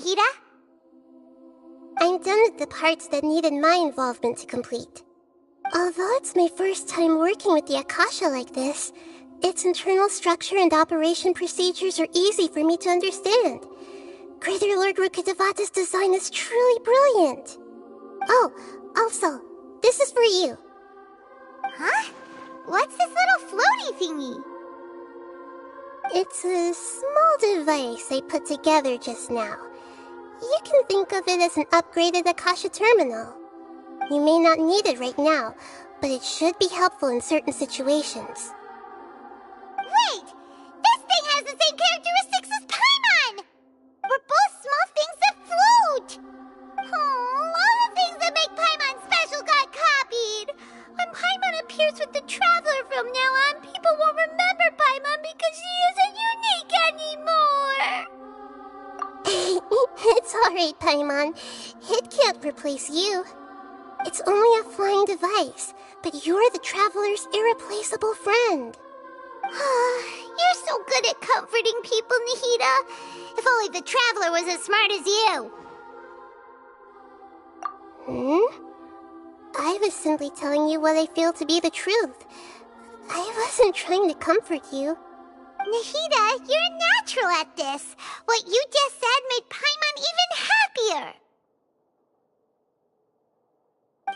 Nahida? I'm done with the parts that needed my involvement to complete. Although it's my first time working with the Akasha like this, its internal structure and operation procedures are easy for me to understand. Greater Lord Rukkhadevata's design is truly brilliant. Oh, also, this is for you. Huh? What's this little floaty thingy? It's a small device I put together just now. You can think of it as an upgraded Akasha terminal. You may not need it right now, but it should be helpful in certain situations. Wait! This thing has the same characteristics as Paimon! We're both small things that float! Oh, all the things that make Paimon special got copied! When Paimon appears with the Traveler from now on, people won't remember Paimon because she isn't unique anymore! It's alright, Paimon. It can't replace you. It's only a flying device, but you're the Traveler's irreplaceable friend. You're so good at comforting people, Nahida. If only the Traveler was as smart as you. I was simply telling you what I feel to be the truth. I wasn't trying to comfort you. Nahida, you're a natural at this. What you just said made Paimon even happier.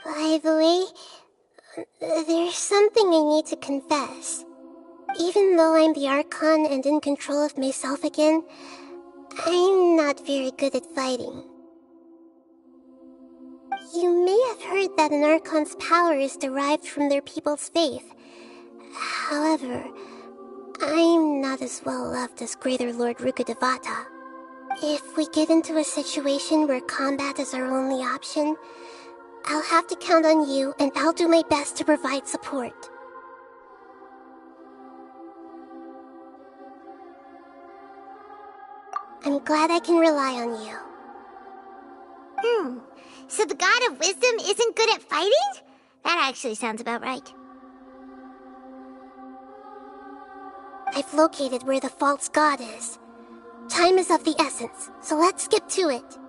By the way, there's something I need to confess. Even though I'm the Archon and in control of myself again, I'm not very good at fighting. You may have heard that an Archon's power is derived from their people's faith. However, I'm not as well loved as Greater Lord Rukkhadevata. If we get into a situation where combat is our only option, I'll have to count on you, and I'll do my best to provide support. I'm glad I can rely on you. So the God of Wisdom isn't good at fighting? That actually sounds about right. I've located where the false god is. Time is of the essence, so let's skip to it.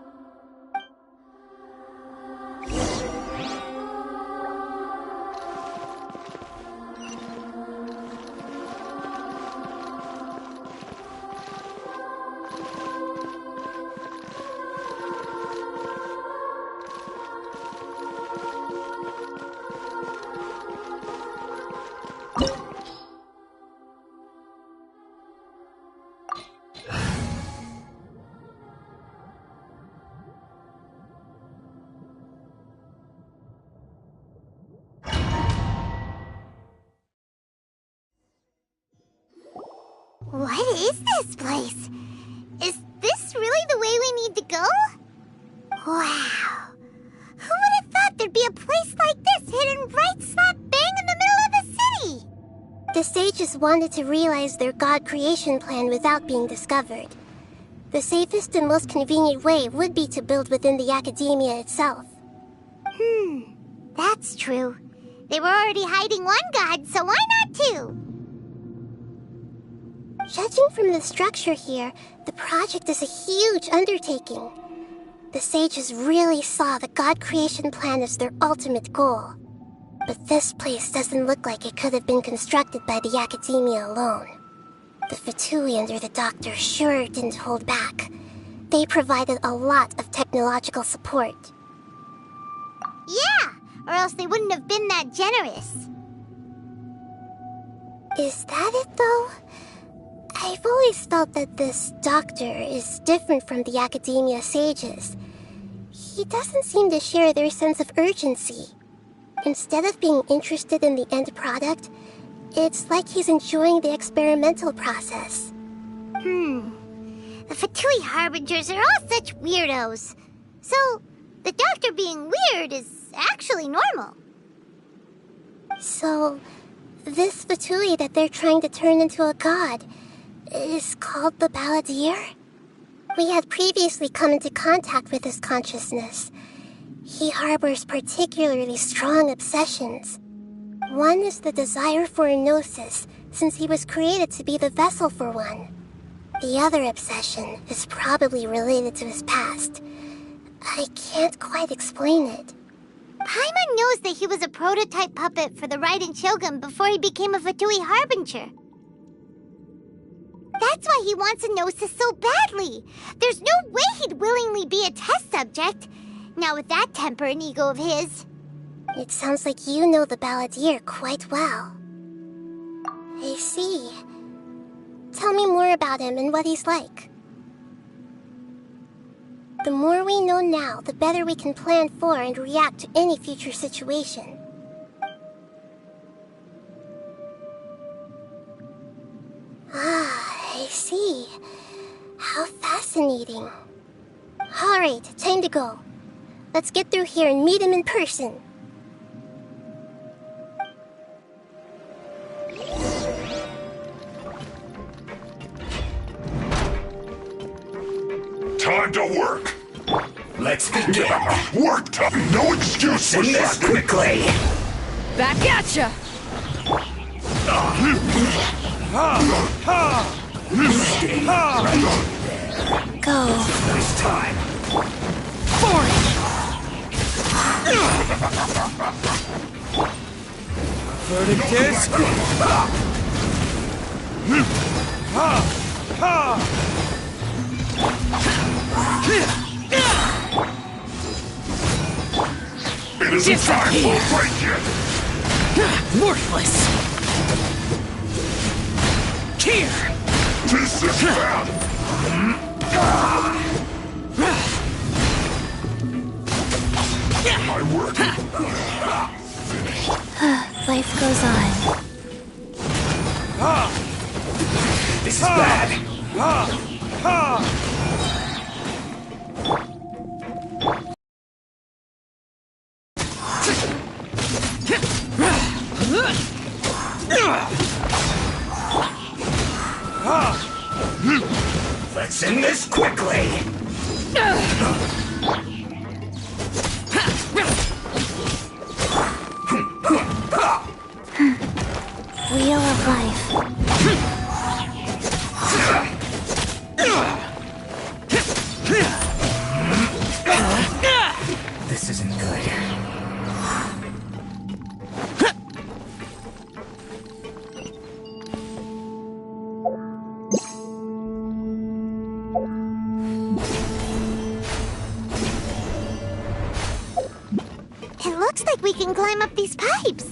What is this place? Is this really the way we need to go? Wow. Who would have thought there'd be a place like this hidden right slap bang in the middle of the city? The sages wanted to realize their god creation plan without being discovered. The safest and most convenient way would be to build within the academia itself. That's true. They were already hiding one god, so why not two? Judging from the structure here, the project is a huge undertaking. The sages really saw the god creation plan as their ultimate goal. But this place doesn't look like it could have been constructed by the academia alone. The Fatui under the doctor sure didn't hold back. They provided a lot of technological support. Yeah, or else they wouldn't have been that generous. Is that it, though? I've always felt that this doctor is different from the academia sages. He doesn't seem to share their sense of urgency. Instead of being interested in the end product, it's like he's enjoying the experimental process. The Fatui Harbingers are all such weirdos. So, the doctor being weird is actually normal. So, this Fatui that they're trying to turn into a god is called the Balladeer? We had previously come into contact with his consciousness. He harbors particularly strong obsessions. One is the desire for a gnosis, since he was created to be the vessel for one. The other obsession is probably related to his past. I can't quite explain it. Paimon knows that he was a prototype puppet for the Raiden Shogun before he became a Fatui Harbinger. That's why he wants a Gnosis so badly. There's no way he'd willingly be a test subject. Not with that temper and ego of his. It sounds like you know the Balladeer quite well. I see. Tell me more about him and what he's like. The more we know now, the better we can plan for and react to any future situation. Ah, I see. How fascinating. Alright, time to go. Let's get through here and meet him in person. Time to work! Let's begin. Work time! No excuse for Send this slacking! quickly. Back at ya! Stay right there. Go. This time. Verdict is... It isn't time for a break yet! Worthless! Here! This is bad! My work! Life goes on. This is bad. Let's end this quickly. Wheel of life. This isn't good. It looks like we can climb up these pipes.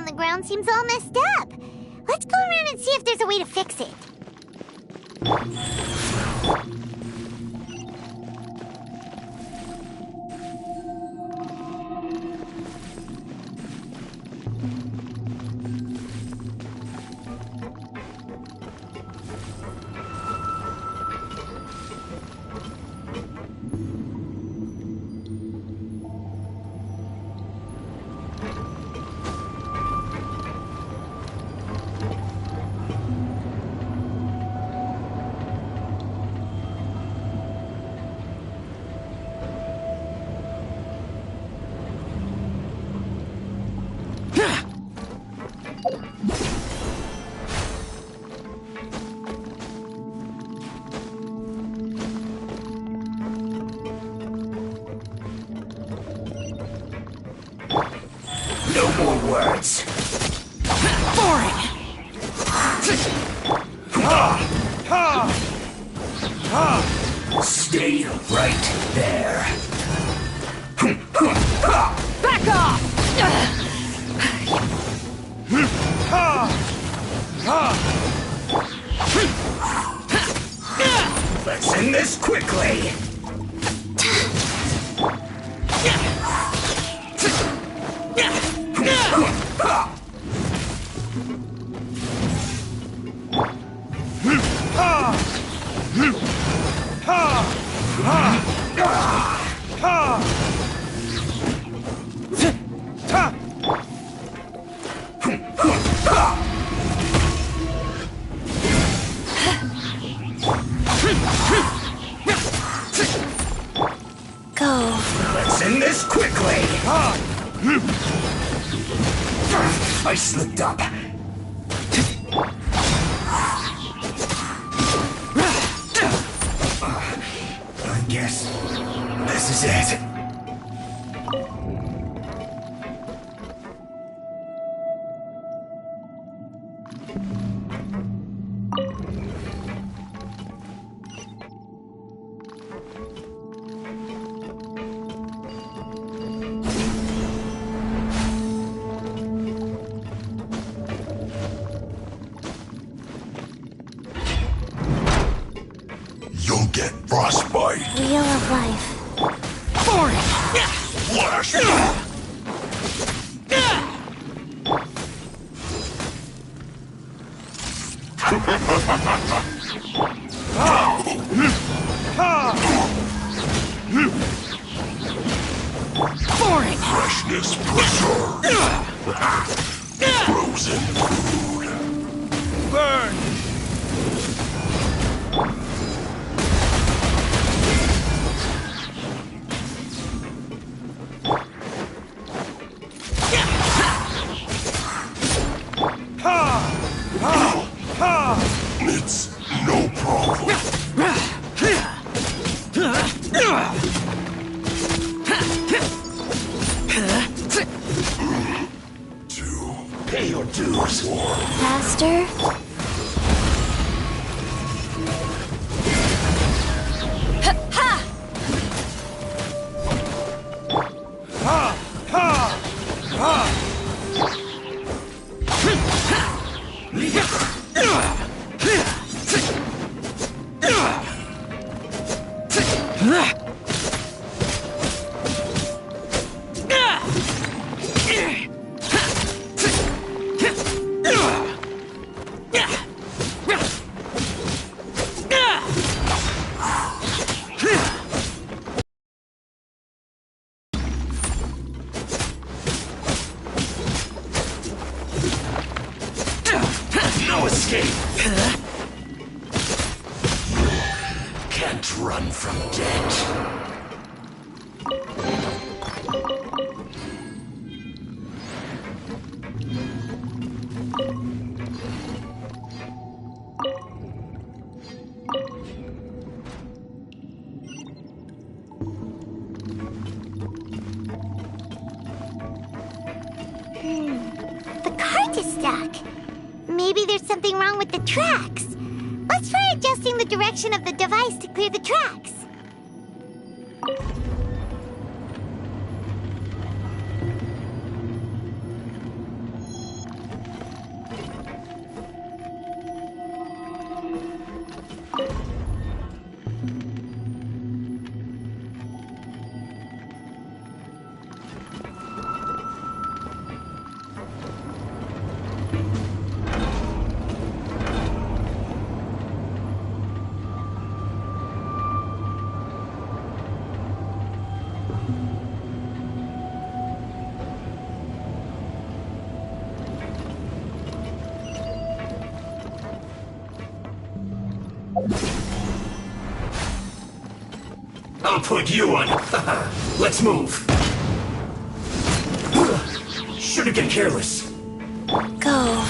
The ground seems all messed up. Let's go around and see if there's a way to fix it. No more words. Stay right there. Back off! Let's end this quickly. end this quickly! I slipped up. I guess this is it. You'll get frostbite. Wheel of life. Flash. Freshness preserved. Frozen food. Burn! It's no problem. To pay your dues. Faster. No escape. Can't run from death. The cart is stuck. Maybe there's something wrong with the tracks. Let's try adjusting the direction of the device to clear the tracks. I'll put you on. Let's move. Shouldn't get careless. Go.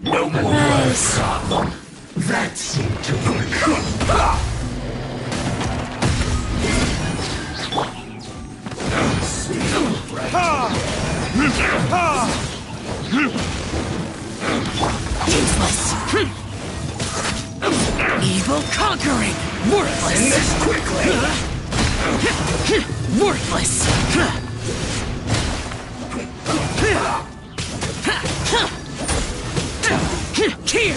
No more Rise. problem. That seemed to work. Useless. Evil conquering. Worthless. End this quickly. Worthless. Here.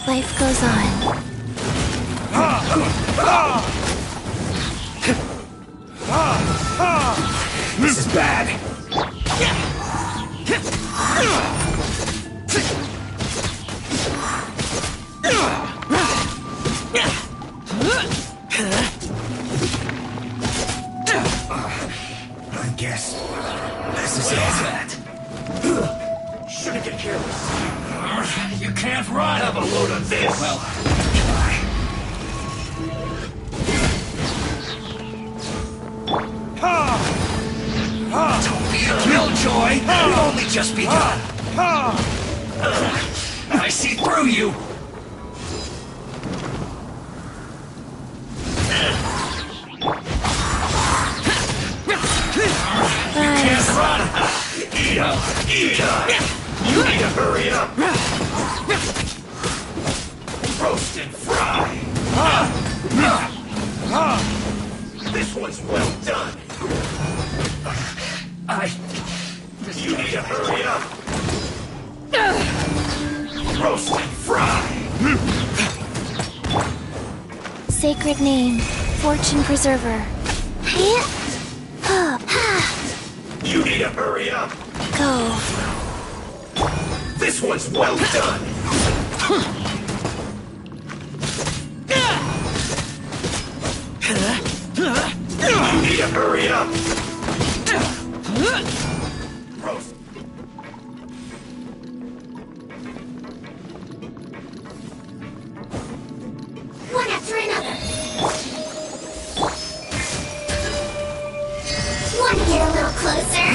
Life goes on. This is bad. I guess this is it. Shouldn't get careless. You can't run. Have a load of this. Well, Don't be a killjoy. You've only just begun. I see through you. Can't run. Eat up. Eat up. You need to hurry up. Roast and fry. This one's well done. You need to hurry up. Roast and fry. Sacred name, fortune preserver. You need to hurry up. Go. This one's well done. You need to hurry up. Roast. One after another. Want to get a little closer?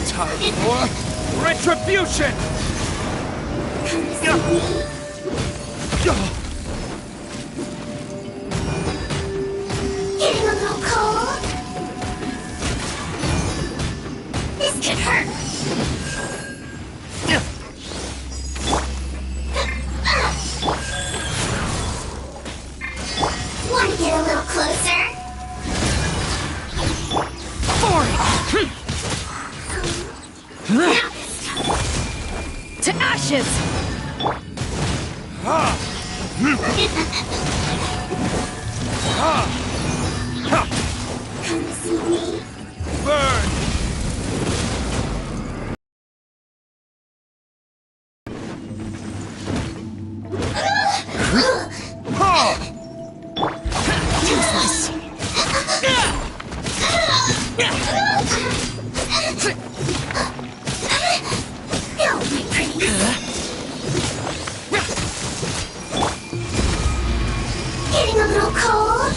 Time for retribution! Getting a little cold? This could hurt. Want to get a little closer? To ashes. Come to see me? Burn! Useless. No, my pretty. Getting a little cold?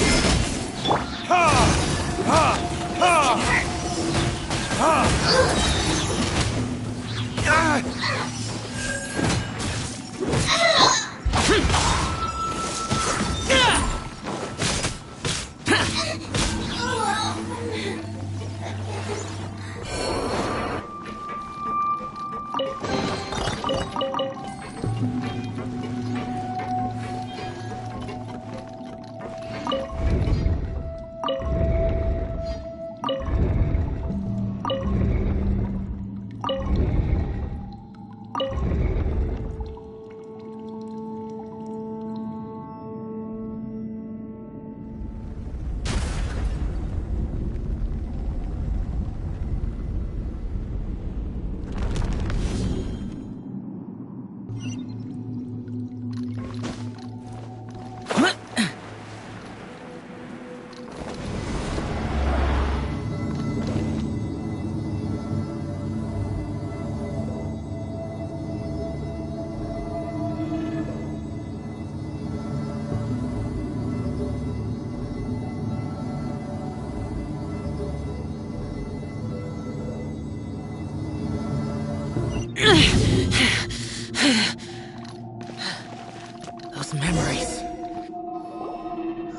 Those memories.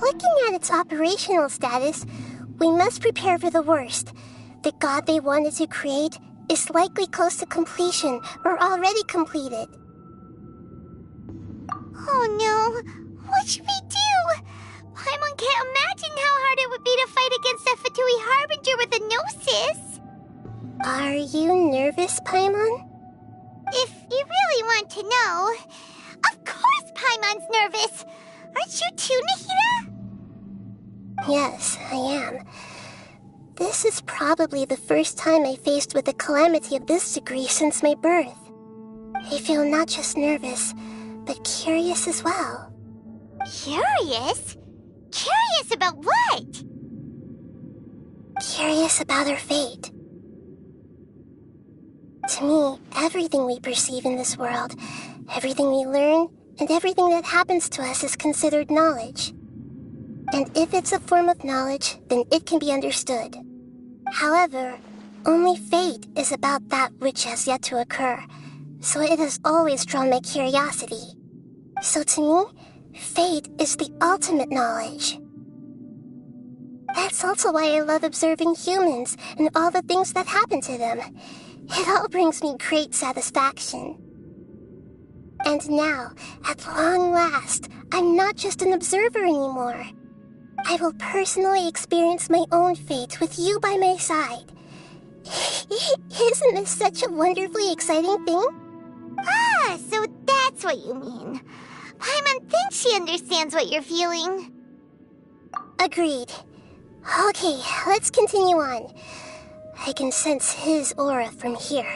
Looking at its operational status, we must prepare for the worst. The god they wanted to create is likely close to completion or already completed. Oh no! What should we do? Paimon can't imagine how hard it would be to fight against a Fatui Harbinger with a Gnosis! Are you nervous, Paimon? If you really want to know... Of course Paimon's nervous! Aren't you too, Nahida? Yes, I am. This is probably the first time I faced with a calamity of this degree since my birth. I feel not just nervous, but curious as well. Curious? Curious about what? Curious about our fate. To me, everything we perceive in this world, everything we learn, and everything that happens to us is considered knowledge. And if it's a form of knowledge, then it can be understood. However, only fate is about that which has yet to occur, so it has always drawn my curiosity. So to me, fate is the ultimate knowledge. That's also why I love observing humans and all the things that happen to them. It all brings me great satisfaction. And now, at long last, I'm not just an observer anymore. I will personally experience my own fate with you by my side. Isn't this such a wonderfully exciting thing? Ah, so that's what you mean. Paimon thinks she understands what you're feeling. Agreed. Okay, let's continue on. I can sense his aura from here.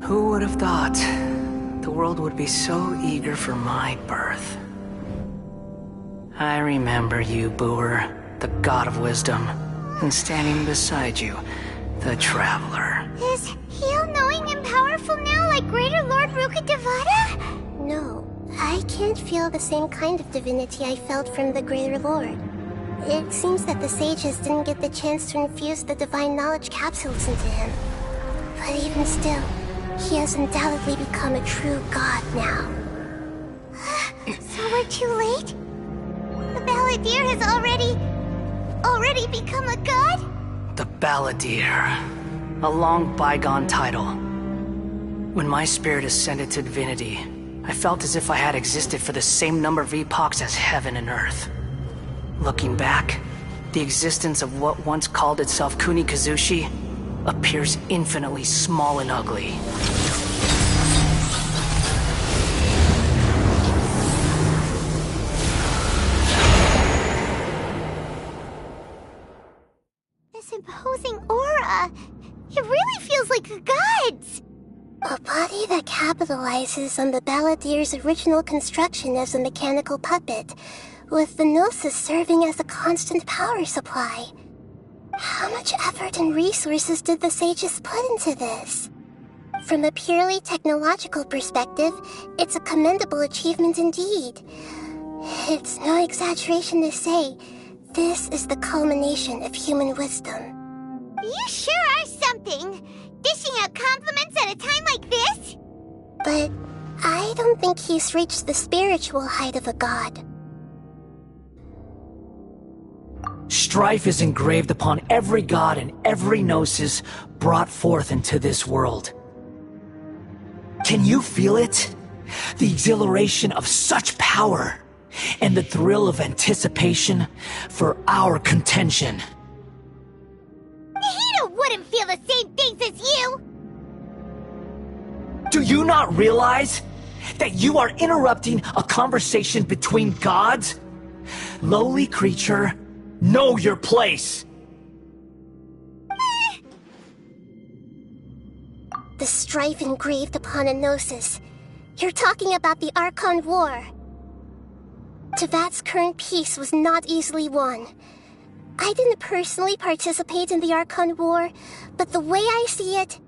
Who would have thought the world would be so eager for my birth? I remember you, Booer, the god of wisdom, and standing beside you, the traveler. Is he all-knowing and powerful now like Greater Lord Rukkhadevata? No, I can't feel the same kind of divinity I felt from the Greater Lord. It seems that the sages didn't get the chance to infuse the divine knowledge capsules into him. But even still, he has undoubtedly become a true god now. So we're too late? The Balladeer has already become a god? The Balladeer. A long bygone title. When my spirit ascended to divinity, I felt as if I had existed for the same number of epochs as heaven and earth. Looking back, the existence of what once called itself Kunikazushi appears infinitely small and ugly. This imposing aura, it really feels like a god's. A body that capitalizes on the Balladeer's original construction as a mechanical puppet, with the Gnosis serving as a constant power supply. How much effort and resources did the sages put into this? From a purely technological perspective, it's a commendable achievement indeed. It's no exaggeration to say, this is the culmination of human wisdom. You sure are something! Dishing out compliments at a time like this? But I don't think he's reached the spiritual height of a god. Strife is engraved upon every god and every gnosis brought forth into this world. Can you feel it? The exhilaration of such power, and the thrill of anticipation for our contention. Nahida wouldn't feel the same things as you! Do you not realize? that you are interrupting a conversation between gods? Lowly creature, know your place! The strife engraved upon a gnosis. You're talking about the Archon War. Tevat's current peace was not easily won. I didn't personally participate in the Archon War, but the way I see it,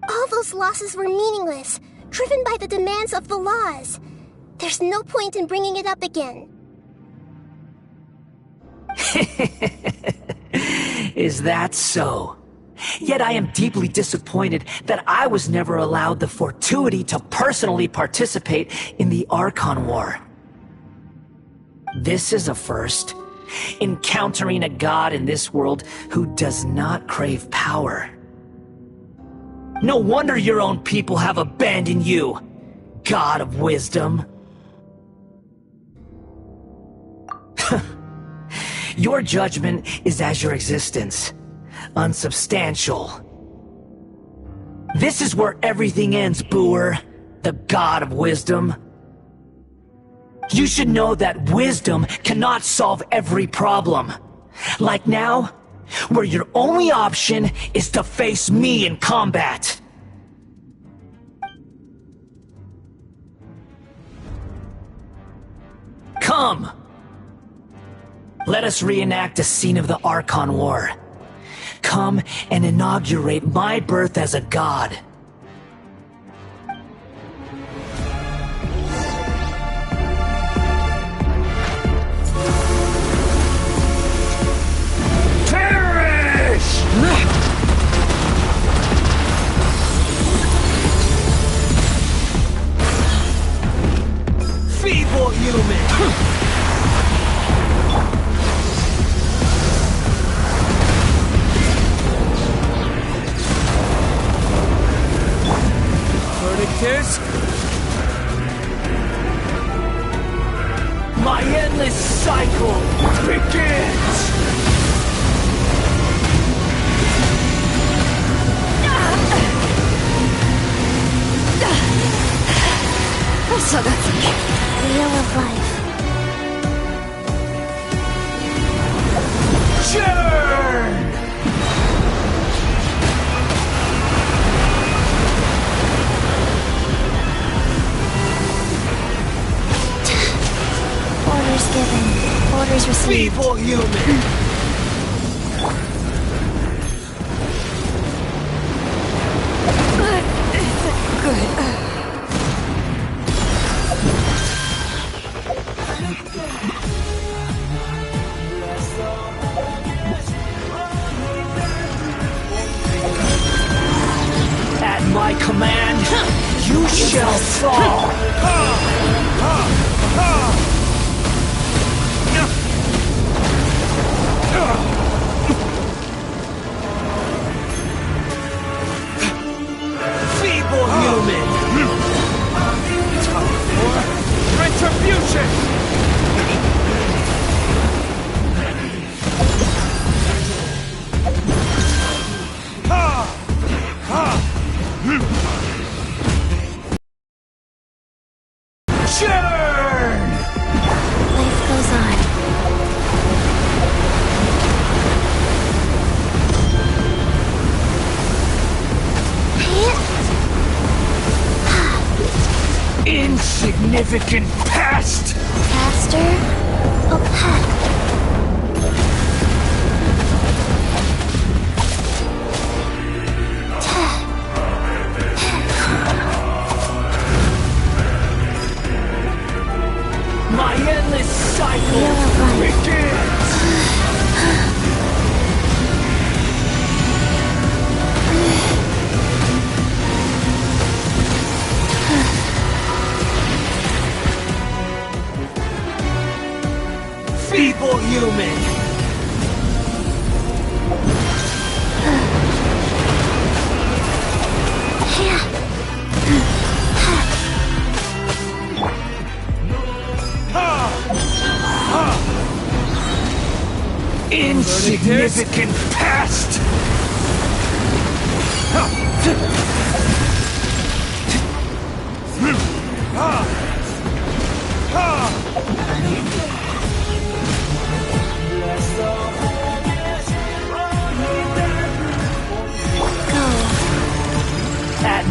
all those losses were meaningless, driven by the demands of the laws. There's no point in bringing it up again. Is that so? Yet I am deeply disappointed that I was never allowed the fortuity to personally participate in the Archon War. This is a first. Encountering a god in this world who does not crave power. No wonder your own people have abandoned you, God of Wisdom. Your judgment is as your existence, unsubstantial. This is where everything ends, Booer, the God of Wisdom. You should know that wisdom cannot solve every problem. Like now, where your only option is to face me in combat. Come! Let us reenact a scene of the Archon War. Come and inaugurate my birth as a god. Feeble human! Verdict is... My endless cycle begins! Wheel of life. Churn! Orders given. Orders received. Feeble human! At my command, you shall fall! Feeble human! Retribution! Churn! Life goes on. Insignificant past! Faster, opaque. My endless cycle Wheel of life. begins! Feeble human! Insignificant past!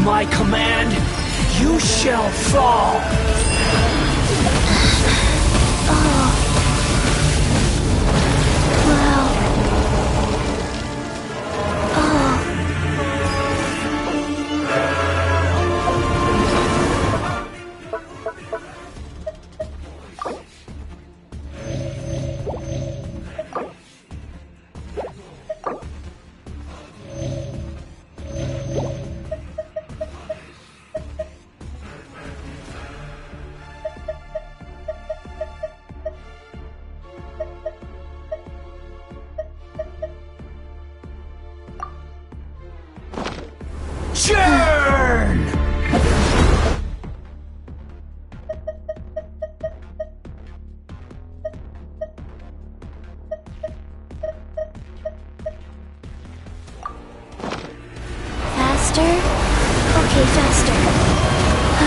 my command, you shall fall! Wow. Churn! Faster? Okay, faster.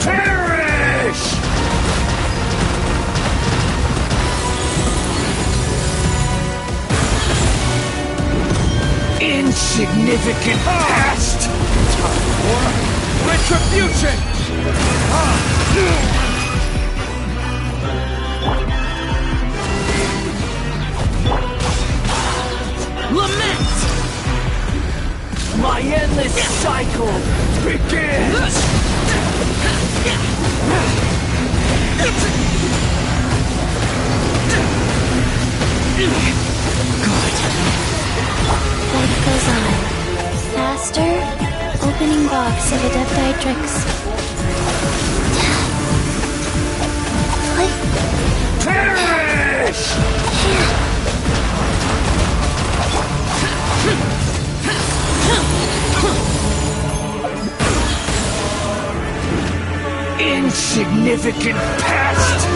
Perish! Insignificant past! Retribution! Lament! My endless cycle begins! Life goes on. Faster? Opening box of Adeptitrix. Perish! Insignificant past!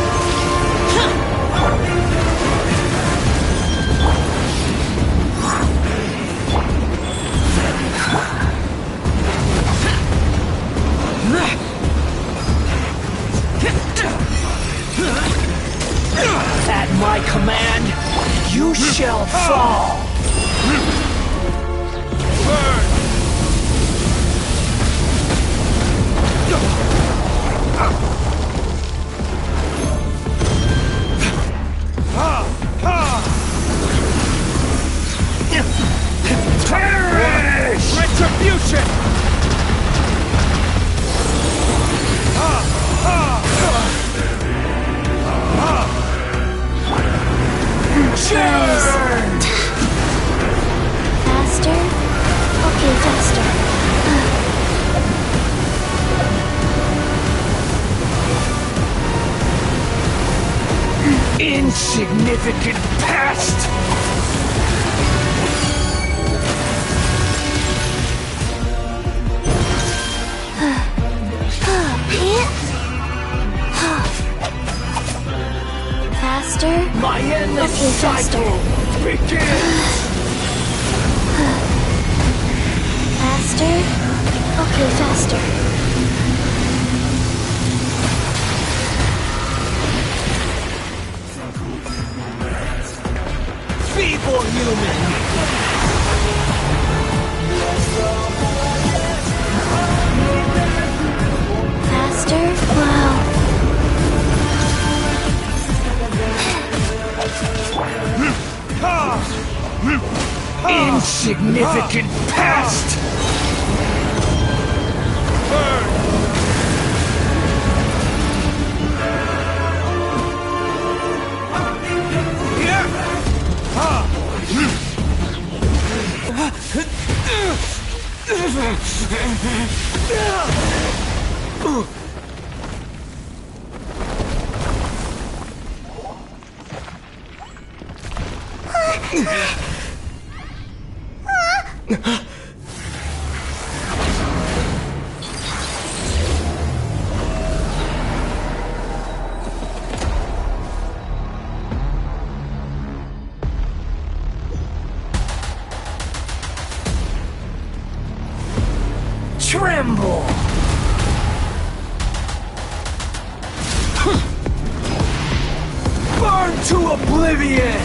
At my command, you shall fall! Perish! Retribution! Churn! Faster? Okay, faster. Insignificant past! Faster? My endless Okay, faster. cycle begins! Faster? Okay, faster. Feeble human! Faster? Wow. Insignificant past! Tremble! Burn to oblivion!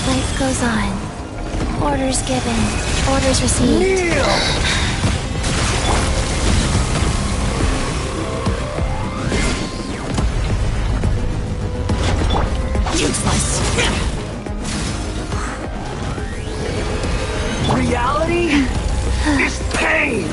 Life goes on. Orders given. Orders received. Kneel! Useless. Reality is pain!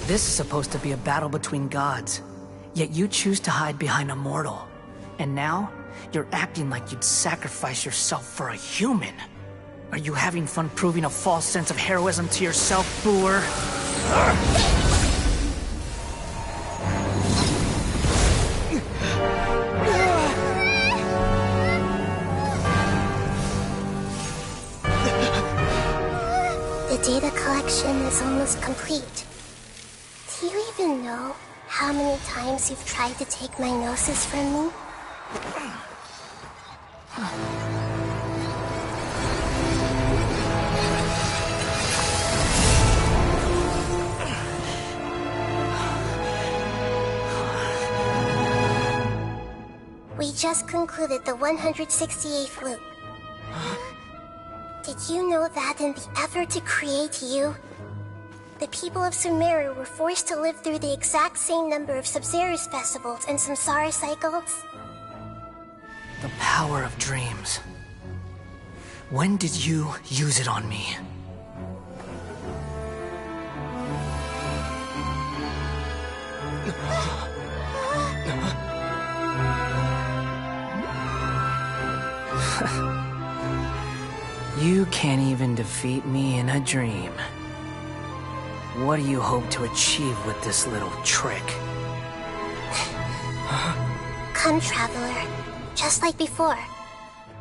This is supposed to be a battle between gods, yet you choose to hide behind a mortal. And now, you're acting like you'd sacrifice yourself for a human. Are you having fun proving a false sense of heroism to yourself, Boor? The data collection is almost complete. Do you even know how many times you've tried to take my gnosis from me? We just concluded the 168th loop. Did you know that in the effort to create you, the people of Sumeru were forced to live through the exact same number of Sub-Zerus festivals and Samsara cycles? The power of dreams. When did you use it on me? You can't even defeat me in a dream. What do you hope to achieve with this little trick? Come, Traveler. Just like before.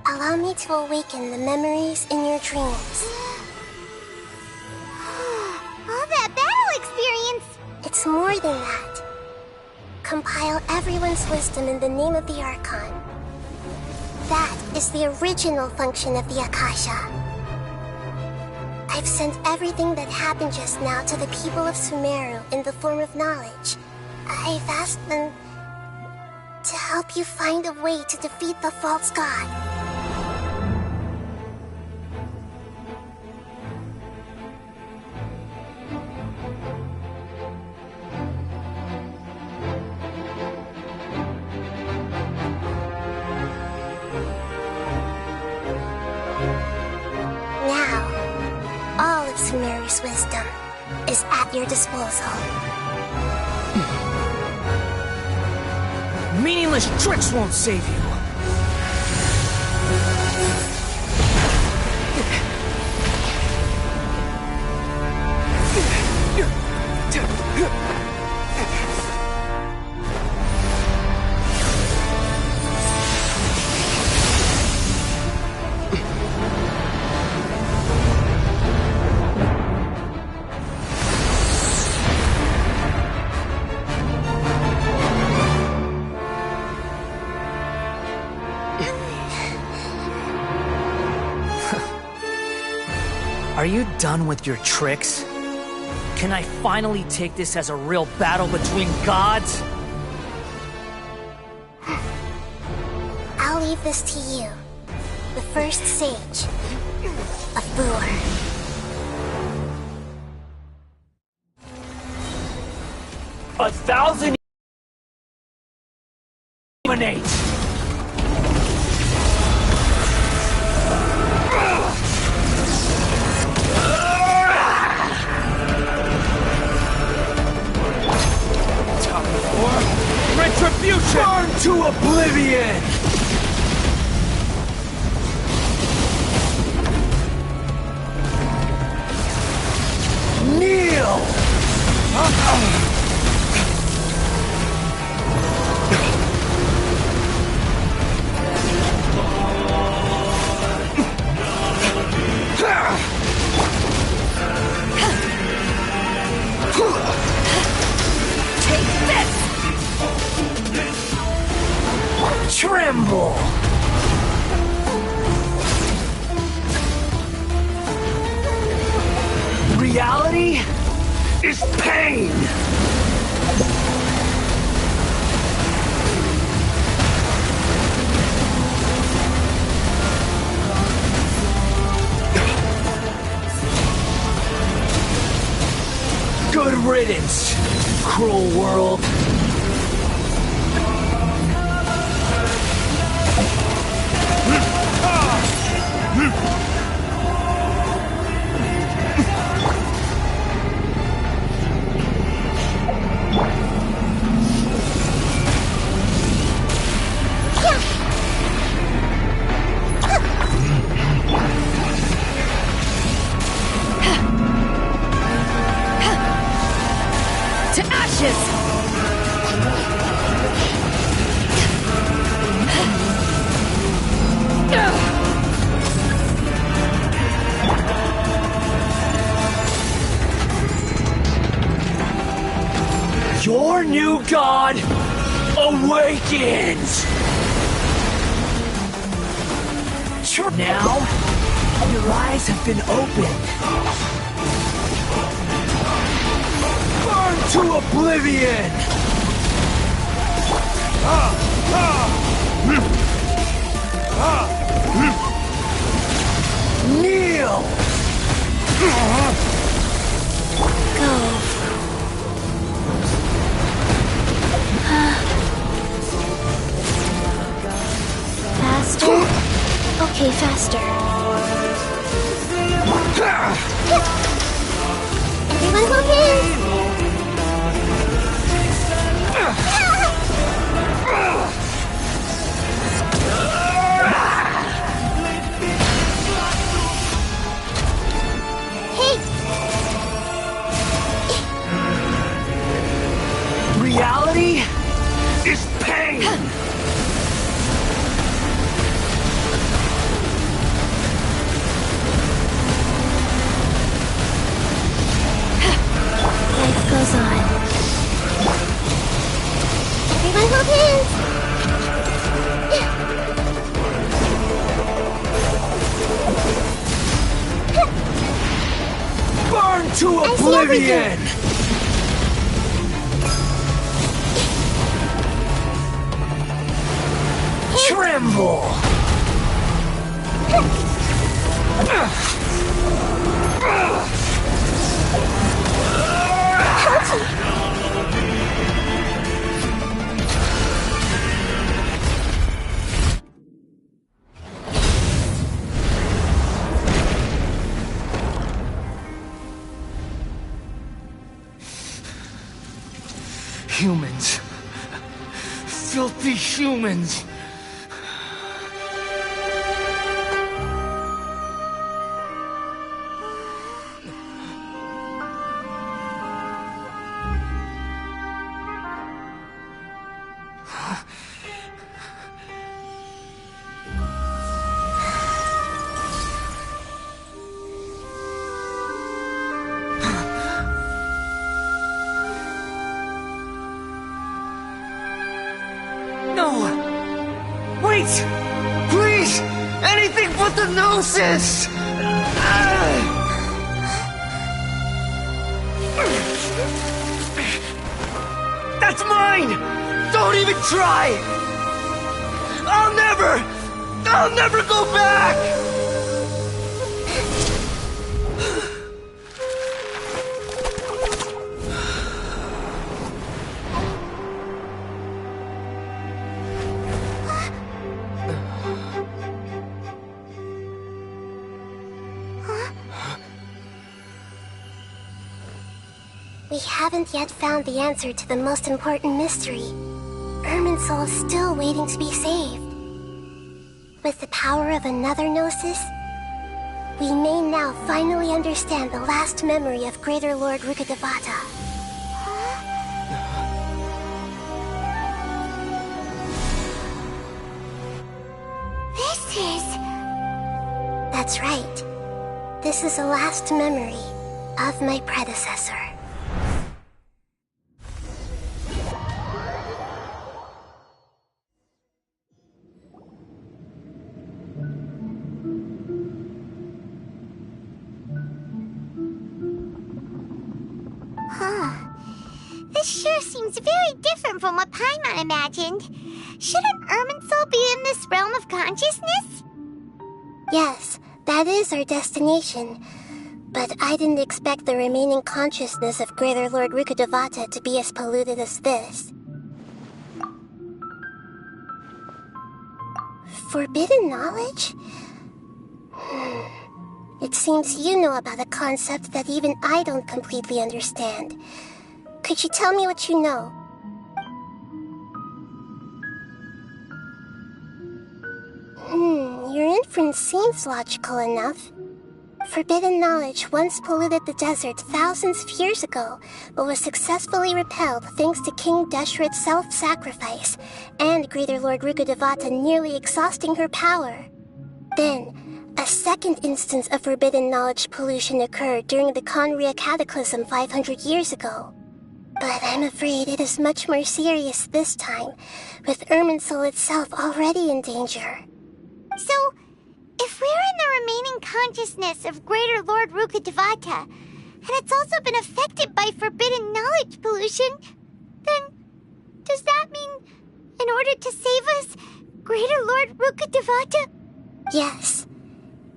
Allow me to awaken the memories in your dreams. All that battle experience! It's more than that. Compile everyone's wisdom in the name of the Archon. That is the original function of the Akasha. I've sent everything that happened just now to the people of Sumeru in the form of knowledge. I've asked them to help you find a way to defeat the false god. All of Sumeru's wisdom is at your disposal. Meaningless tricks won't save you. Are you done with your tricks? Can I finally take this as a real battle between gods? I'll leave this to you. The first sage of Boor. 1,000 eliminate. Time for retribution! Burn to oblivion! Kneel! Tremble! Reality is pain! Good riddance, cruel world. To ashes! Your new god awakens! Now, your eyes have been opened. Burn to oblivion! Kneel! Go. Faster? Okay, faster. Everyone hold hands! Reality is pain! Life goes on. Everyone hold hands! Burn to I see oblivion! Tremble! Humans. Filthy humans. Wait! Please! Anything but the Gnosis! That's mine! Don't even try! I'll never go back! We haven't yet found the answer to the most important mystery. Irminsul is still waiting to be saved. With the power of another Gnosis, we may now finally understand the last memory of Greater Lord Rukkhadevata. This is... That's right. This is the last memory of my predecessor. This sure seems very different from what Paimon imagined. Shouldn't Irminsul be in this realm of consciousness? Yes, that is our destination. But I didn't expect the remaining consciousness of Greater Lord Rukkhadevata to be as polluted as this. Forbidden knowledge? It seems you know about a concept that even I don't completely understand. Could you tell me what you know? Your inference seems logical enough. Forbidden knowledge once polluted the desert thousands of years ago, but was successfully repelled thanks to King Deshret's self-sacrifice, and Greater Lord Rukkhadevata nearly exhausting her power. Then, a second instance of forbidden knowledge pollution occurred during the Conria Cataclysm 500 years ago. But I'm afraid it is much more serious this time, with Irminsul itself already in danger. So, if we're in the remaining consciousness of Greater Lord Rukkhadevata, and it's also been affected by forbidden knowledge pollution, then does that mean, in order to save us, Greater Lord Rukkhadevata? Yes.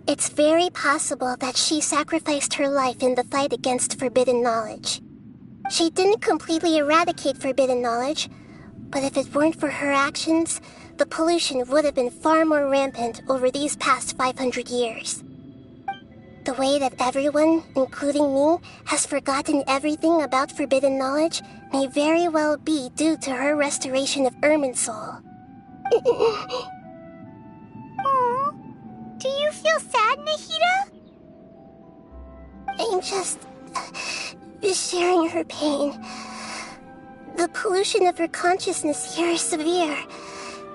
It's very possible that she sacrificed her life in the fight against forbidden knowledge. She didn't completely eradicate forbidden knowledge, but if it weren't for her actions, the pollution would have been far more rampant over these past 500 years. The way that everyone, including me, has forgotten everything about forbidden knowledge may very well be due to her restoration of Irminsul. Aww. Do you feel sad, Nahida? I'm just sharing her pain. The pollution of her consciousness here is severe.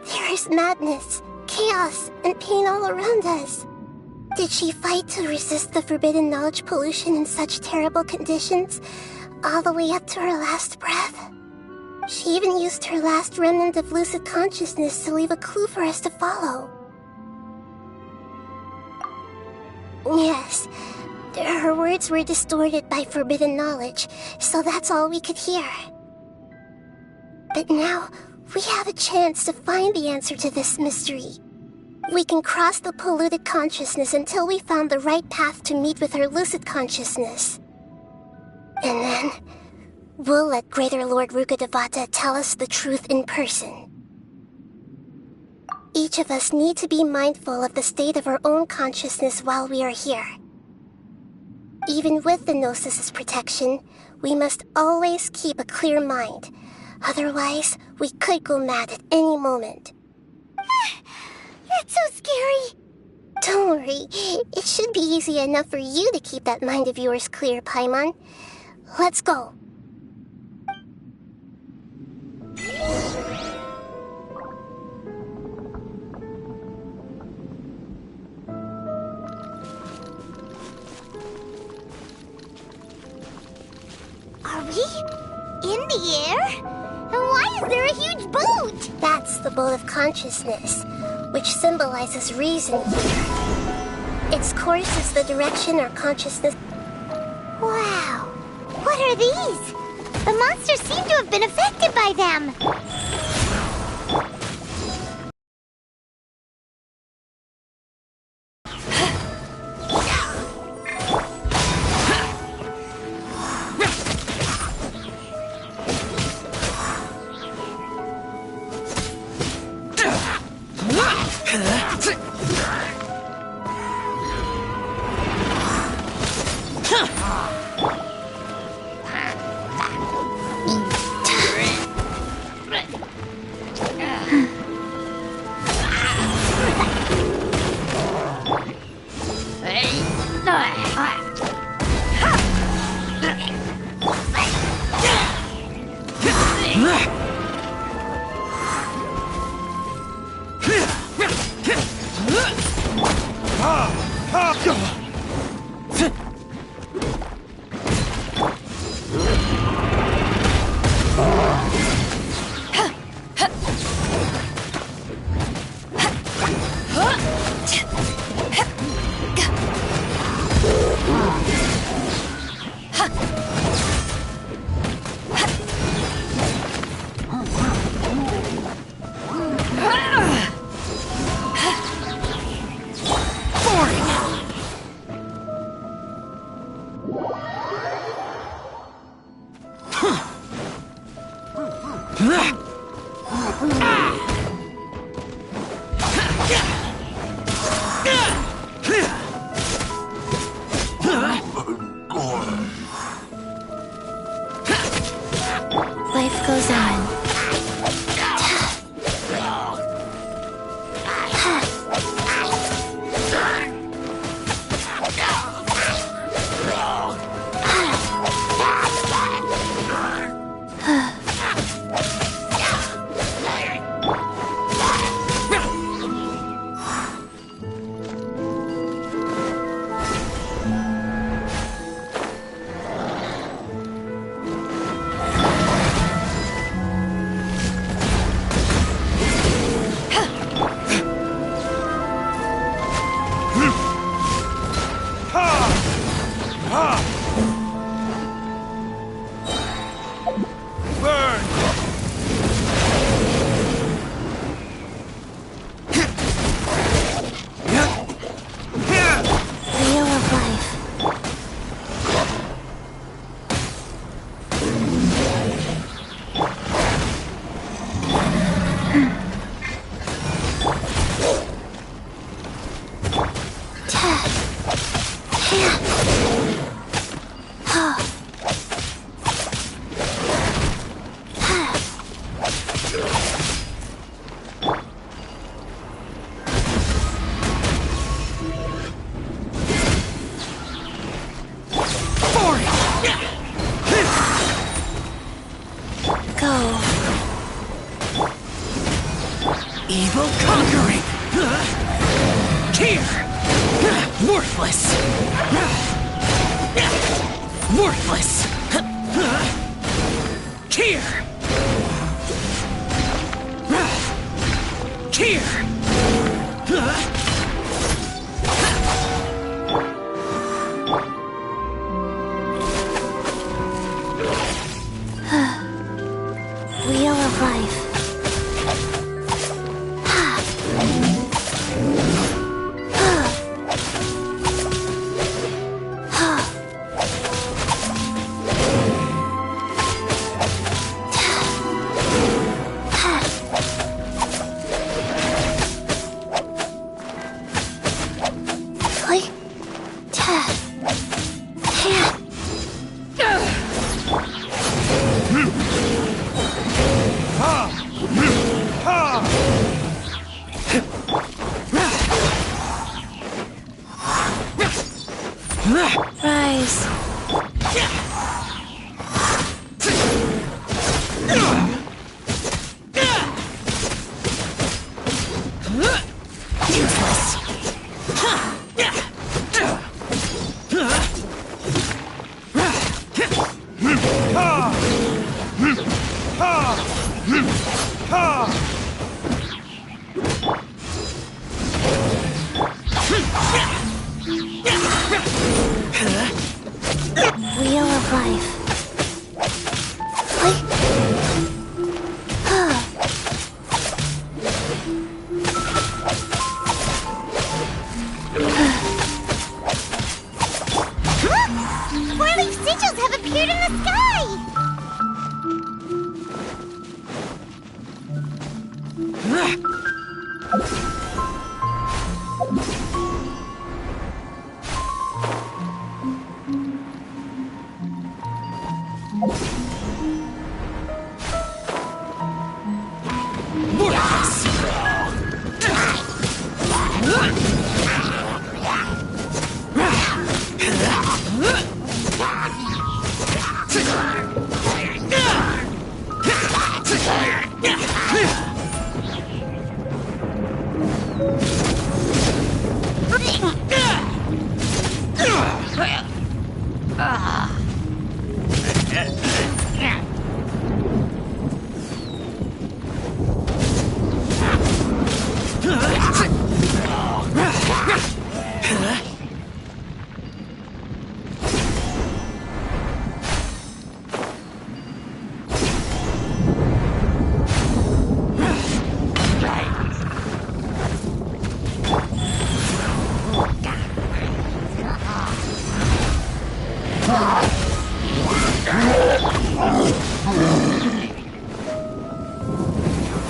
There is madness, chaos, and pain all around us. Did she fight to resist the forbidden knowledge pollution in such terrible conditions, all the way up to her last breath? She even used her last remnant of lucid consciousness to leave a clue for us to follow. Yes, her words were distorted by forbidden knowledge, so that's all we could hear. But now, we have a chance to find the answer to this mystery. We can cross the polluted consciousness until we found the right path to meet with our lucid consciousness. And then, we'll let Greater Lord Rukkhadevata tell us the truth in person. Each of us need to be mindful of the state of our own consciousness while we are here. Even with the Gnosis' protection, we must always keep a clear mind. Otherwise, we could go mad at any moment. That's so scary. Don't worry, it should be easy enough for you to keep that mind of yours clear, Paimon. Let's go. Are we in the air? And why is there a huge boat? That's the boat of consciousness, which symbolizes reason here. Its course is the direction our consciousness... Wow. What are these? The monsters seem to have been affected by them. Life goes on. Wheel of life. Go. Evil conquering! Here! Worthless! Worthless! Here! Here! Wheel of life. Rise. Wheel of life. appeared in the sky!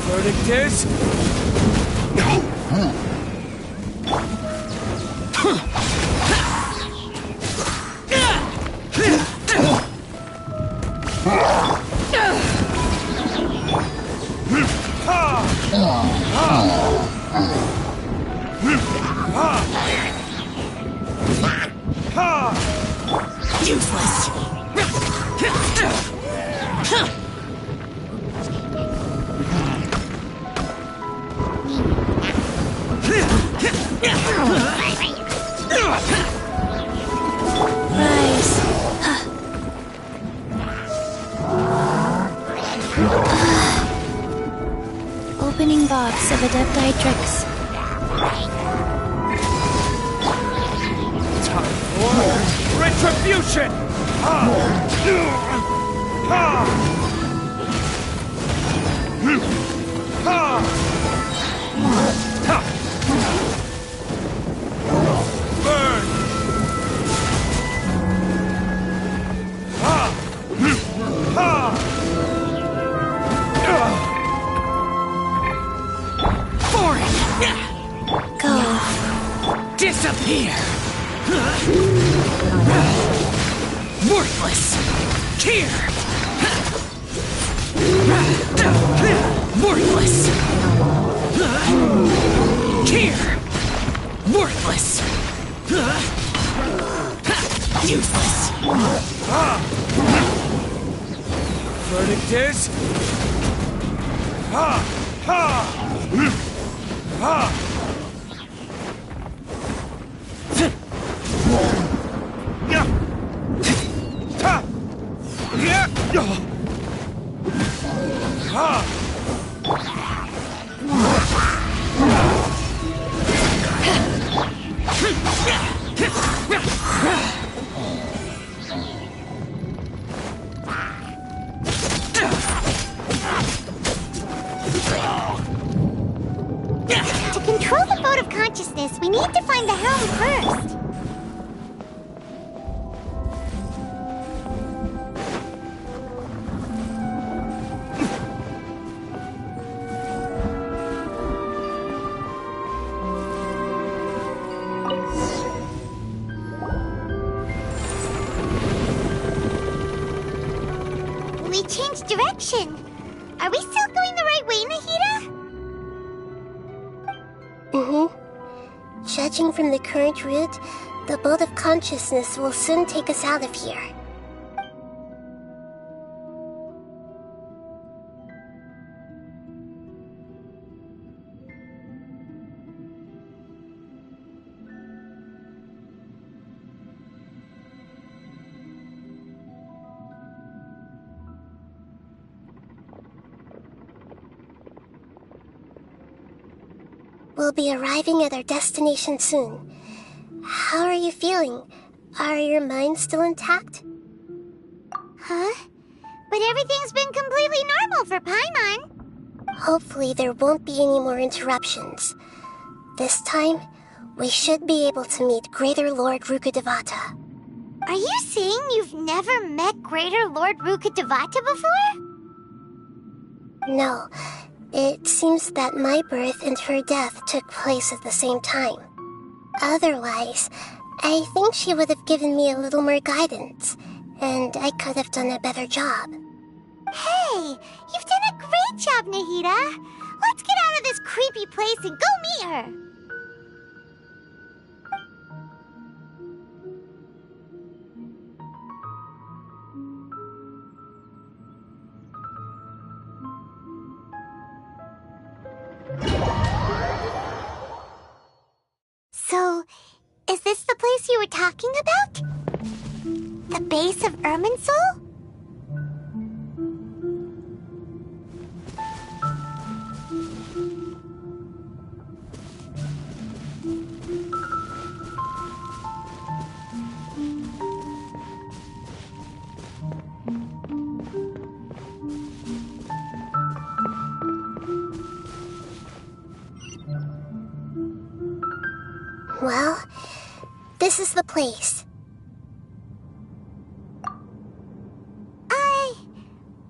Verdict is... Useless! Rise. Opening box of Adepti tricks. Time for retribution! Burn! Go. Disappear! Worthless! Here! Worthless! Here! Worthless! Useless! Verdict is... To control the boat of consciousness, we need to find the helm first. We changed direction. Are we still going the right way, Nahida? Judging from the current route, the boat of consciousness will soon take us out of here. We'll be arriving at our destination soon. How are you feeling? Are your minds still intact? Huh? But everything's been completely normal for Paimon. Hopefully there won't be any more interruptions. This time, we should be able to meet Greater Lord Rukkhadevata. Are you saying you've never met Greater Lord Rukkhadevata before? No. It seems that my birth and her death took place at the same time. Otherwise, I think she would have given me a little more guidance, and I could have done a better job. Hey, you've done a great job, Nahida. Let's get out of this creepy place and go meet her. So, is this the place you were talking about? The base of Irminsul? Well, this is the place.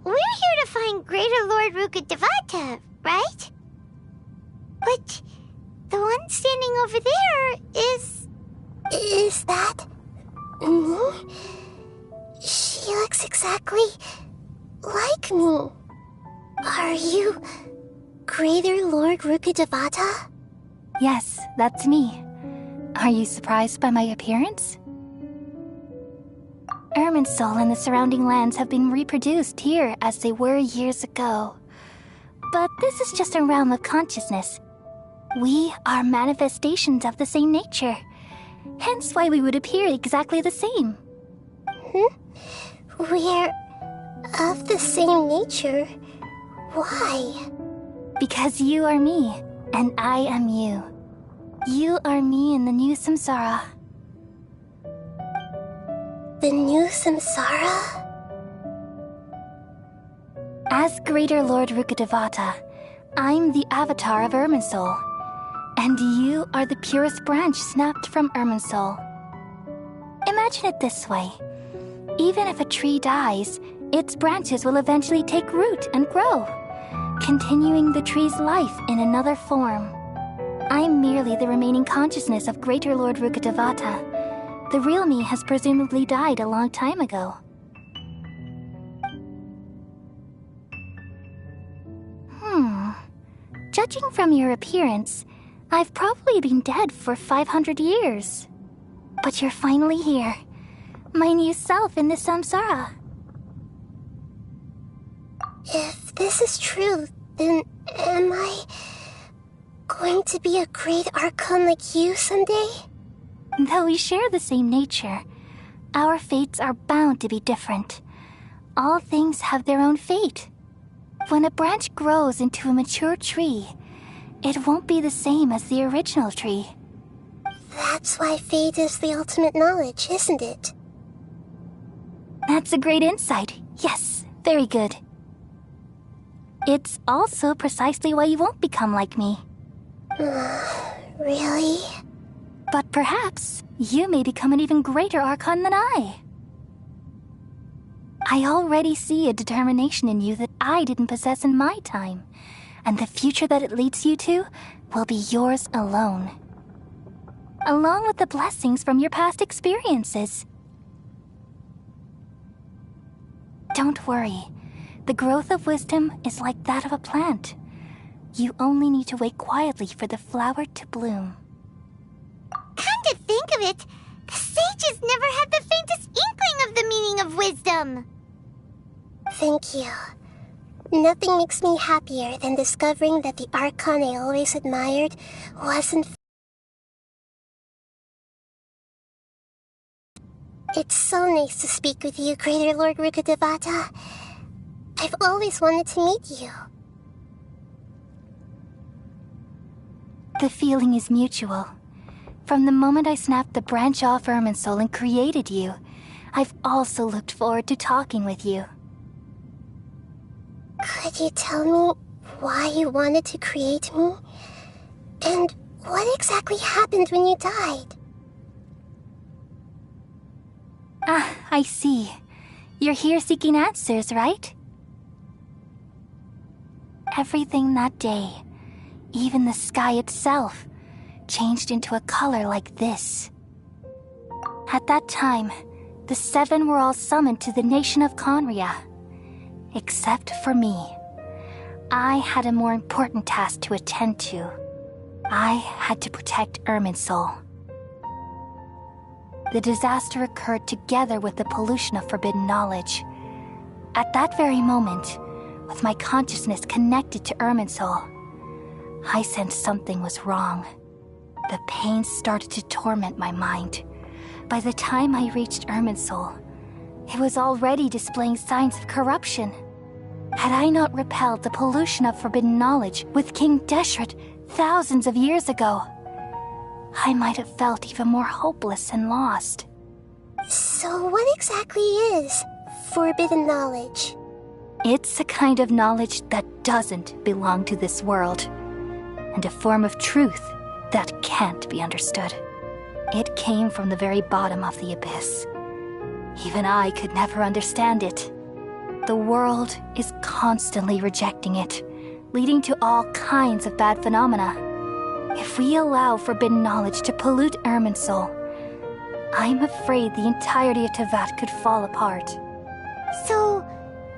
We're here to find Greater Lord Rukkhadevata, right? But the one standing over there is... Is that... me? She looks exactly like me. Are you Greater Lord Rukkhadevata? Yes, that's me. Are you surprised by my appearance? Irminsul and the surrounding lands have been reproduced here as they were years ago. But this is just a realm of consciousness. We are manifestations of the same nature. Hence why we would appear exactly the same. We're of the same nature. Why? Because you are me, and I am you. You are me in the new samsara. The new samsara? As Greater Lord Rukkhadevata, I'm the avatar of Irminsul, and you are the purest branch snapped from Irminsul. Imagine it this way. Even if a tree dies, its branches will eventually take root and grow, continuing the tree's life in another form. I'm merely the remaining consciousness of Greater Lord Rukkhadevata. The real me has presumably died a long time ago. Judging from your appearance, I've probably been dead for 500 years. But you're finally here. My new self in the samsara. If this is true, then am I going to be a great Archon like you someday? Though we share the same nature, our fates are bound to be different. All things have their own fate. When a branch grows into a mature tree, it won't be the same as the original tree. That's why fate is the ultimate knowledge, isn't it? That's a great insight. Yes, very good. It's also precisely why you won't become like me. Really? But perhaps you may become an even greater Archon than I. I already see a determination in you that I didn't possess in my time, and the future that it leads you to will be yours alone. Along with the blessings from your past experiences. Don't worry. The growth of wisdom is like that of a plant. You only need to wait quietly for the flower to bloom. Come to think of it, the sages never had the faintest inkling of the meaning of wisdom. Thank you. Nothing makes me happier than discovering that the Archon I always admired wasn't. It's so nice to speak with you, Greater Lord Rukkhadevata. I've always wanted to meet you. The feeling is mutual. From the moment I snapped the branch off Irminsul and created you, I've also looked forward to talking with you. Could you tell me why you wanted to create me? And what exactly happened when you died? Ah, I see. You're here seeking answers, right? Everything that day, even the sky itself, changed into a color like this. At that time, the 7 were all summoned to the nation of Conria. Except for me. I had a more important task to attend to. I had to protect Irminsul. The disaster occurred together with the pollution of forbidden knowledge. At that very moment, with my consciousness connected to Irminsul, I sensed something was wrong. The pain started to torment my mind. By the time I reached Irminsul, it was already displaying signs of corruption. Had I not repelled the pollution of forbidden knowledge with King Deshret thousands of years ago, I might have felt even more hopeless and lost. So what exactly is forbidden knowledge? It's a kind of knowledge that doesn't belong to this world, and a form of truth that can't be understood. It came from the very bottom of the abyss. Even I could never understand it. The world is constantly rejecting it, leading to all kinds of bad phenomena. If we allow forbidden knowledge to pollute Irminsul, I'm afraid the entirety of Tevat could fall apart. So,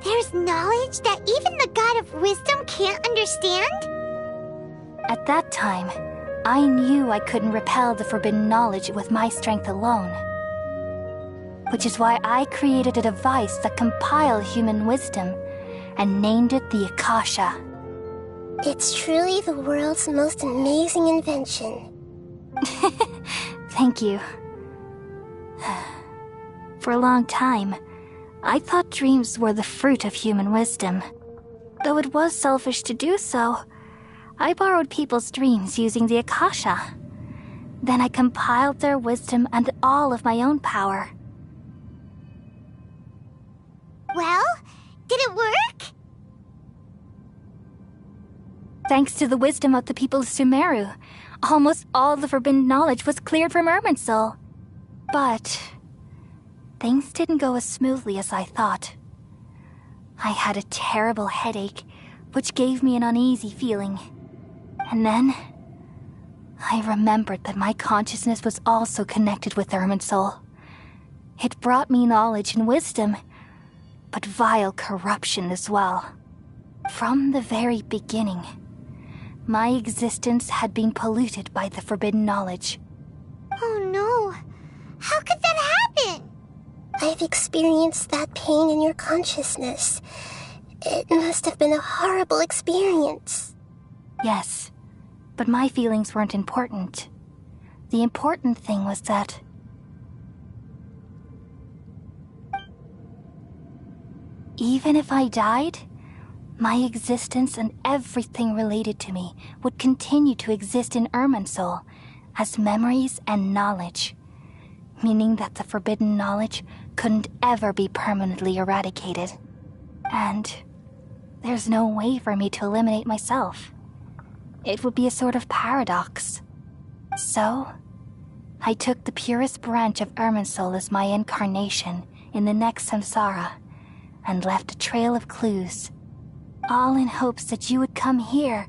there's knowledge that even the God of Wisdom can't understand? At that time, I knew I couldn't repel the forbidden knowledge with my strength alone. Which is why I created a device that compiled human wisdom and named it the Akasha. It's truly the world's most amazing invention. Thank you. For a long time, I thought dreams were the fruit of human wisdom. Though it was selfish to do so, I borrowed people's dreams using the Akasha. Then I compiled their wisdom and all of my own power. Well, did it work? Thanks to the wisdom of the people of Sumeru, almost all the forbidden knowledge was cleared from Irminsul. But things didn't go as smoothly as I thought. I had a terrible headache, which gave me an uneasy feeling. And then I remembered that my consciousness was also connected with Irminsul. It brought me knowledge and wisdom, but vile corruption as well. From the very beginning, my existence had been polluted by the forbidden knowledge. Oh no. How could that happen? I've experienced that pain in your consciousness. It must have been a horrible experience. Yes, but my feelings weren't important. The important thing was that even if I died, my existence and everything related to me would continue to exist in Irminsul as memories and knowledge, meaning that the forbidden knowledge couldn't ever be permanently eradicated. And there's no way for me to eliminate myself. It would be a sort of paradox. So, I took the purest branch of Irminsul as my incarnation in the next samsara, and left a trail of clues, all in hopes that you would come here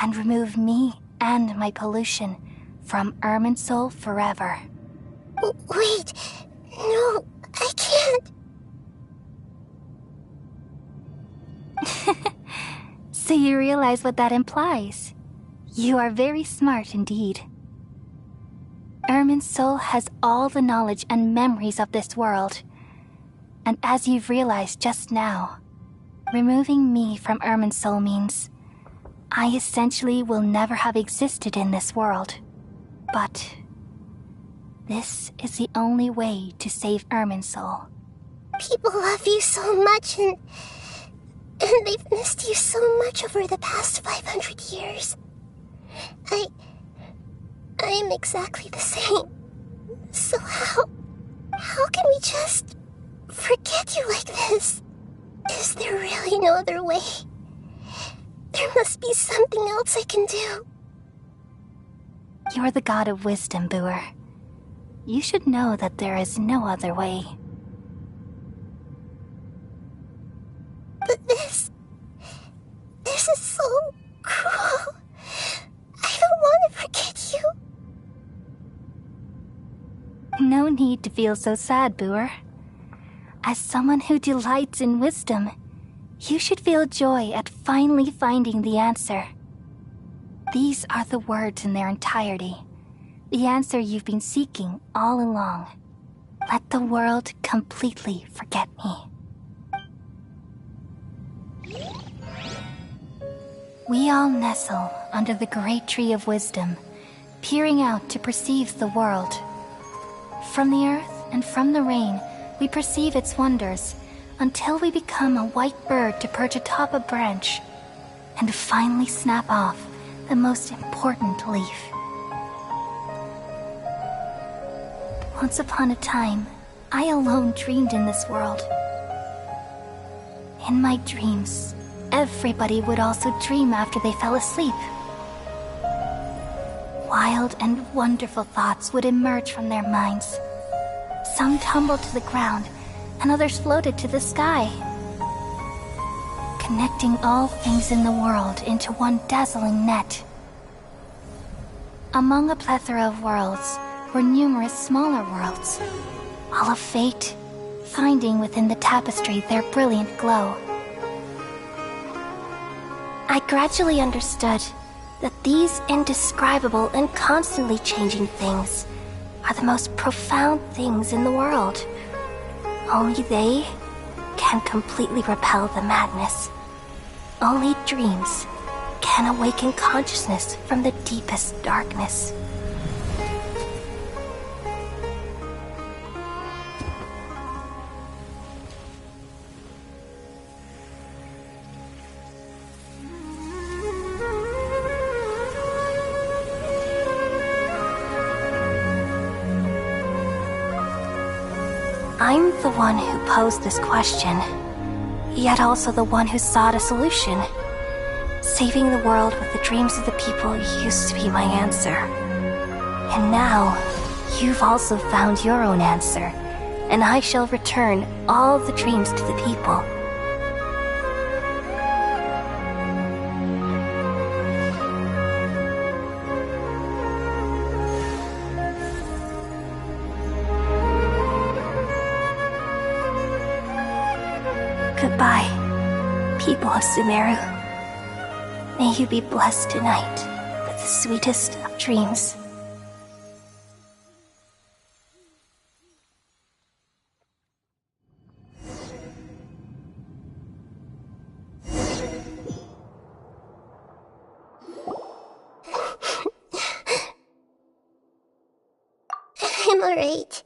and remove me and my pollution from Irminsul forever. Wait, no, I can't. So you realize what that implies. You are very smart indeed. Irminsul has all the knowledge and memories of this world. And as you've realized just now, removing me from Irminsul means I essentially will never have existed in this world. But this is the only way to save Irminsul. People love you so much, and they've missed you so much over the past 500 years. I am exactly the same. So how can we just forget you like this? Is there really no other way? There must be something else I can do. You're the god of wisdom, Boer. You should know that there is no other way. But this is so cruel. I don't want to forget you. No need to feel so sad, Boer. As someone who delights in wisdom, you should feel joy at finally finding the answer. These are the words in their entirety. The answer you've been seeking all along. Let the world completely forget me. We all nestle under the great tree of wisdom, peering out to perceive the world. From the earth and from the rain, we perceive its wonders, until we become a white bird to perch atop a branch, and finally snap off the most important leaf. Once upon a time, I alone dreamed in this world. In my dreams, everybody would also dream after they fell asleep. Wild and wonderful thoughts would emerge from their minds. Some tumbled to the ground, and others floated to the sky, connecting all things in the world into one dazzling net. Among a plethora of worlds were numerous smaller worlds, all of fate, finding within the tapestry their brilliant glow. I gradually understood that these indescribable and constantly changing things are the most profound things in the world. Only they can completely repel the madness. Only dreams can awaken consciousness from the deepest darkness. I'm the one who posed this question, yet also the one who sought a solution. Saving the world with the dreams of the people used to be my answer. And now, you've also found your own answer, and I shall return all the dreams to the people. Goodbye, people of Sumeru. May you be blessed tonight with the sweetest of dreams. I'm alright.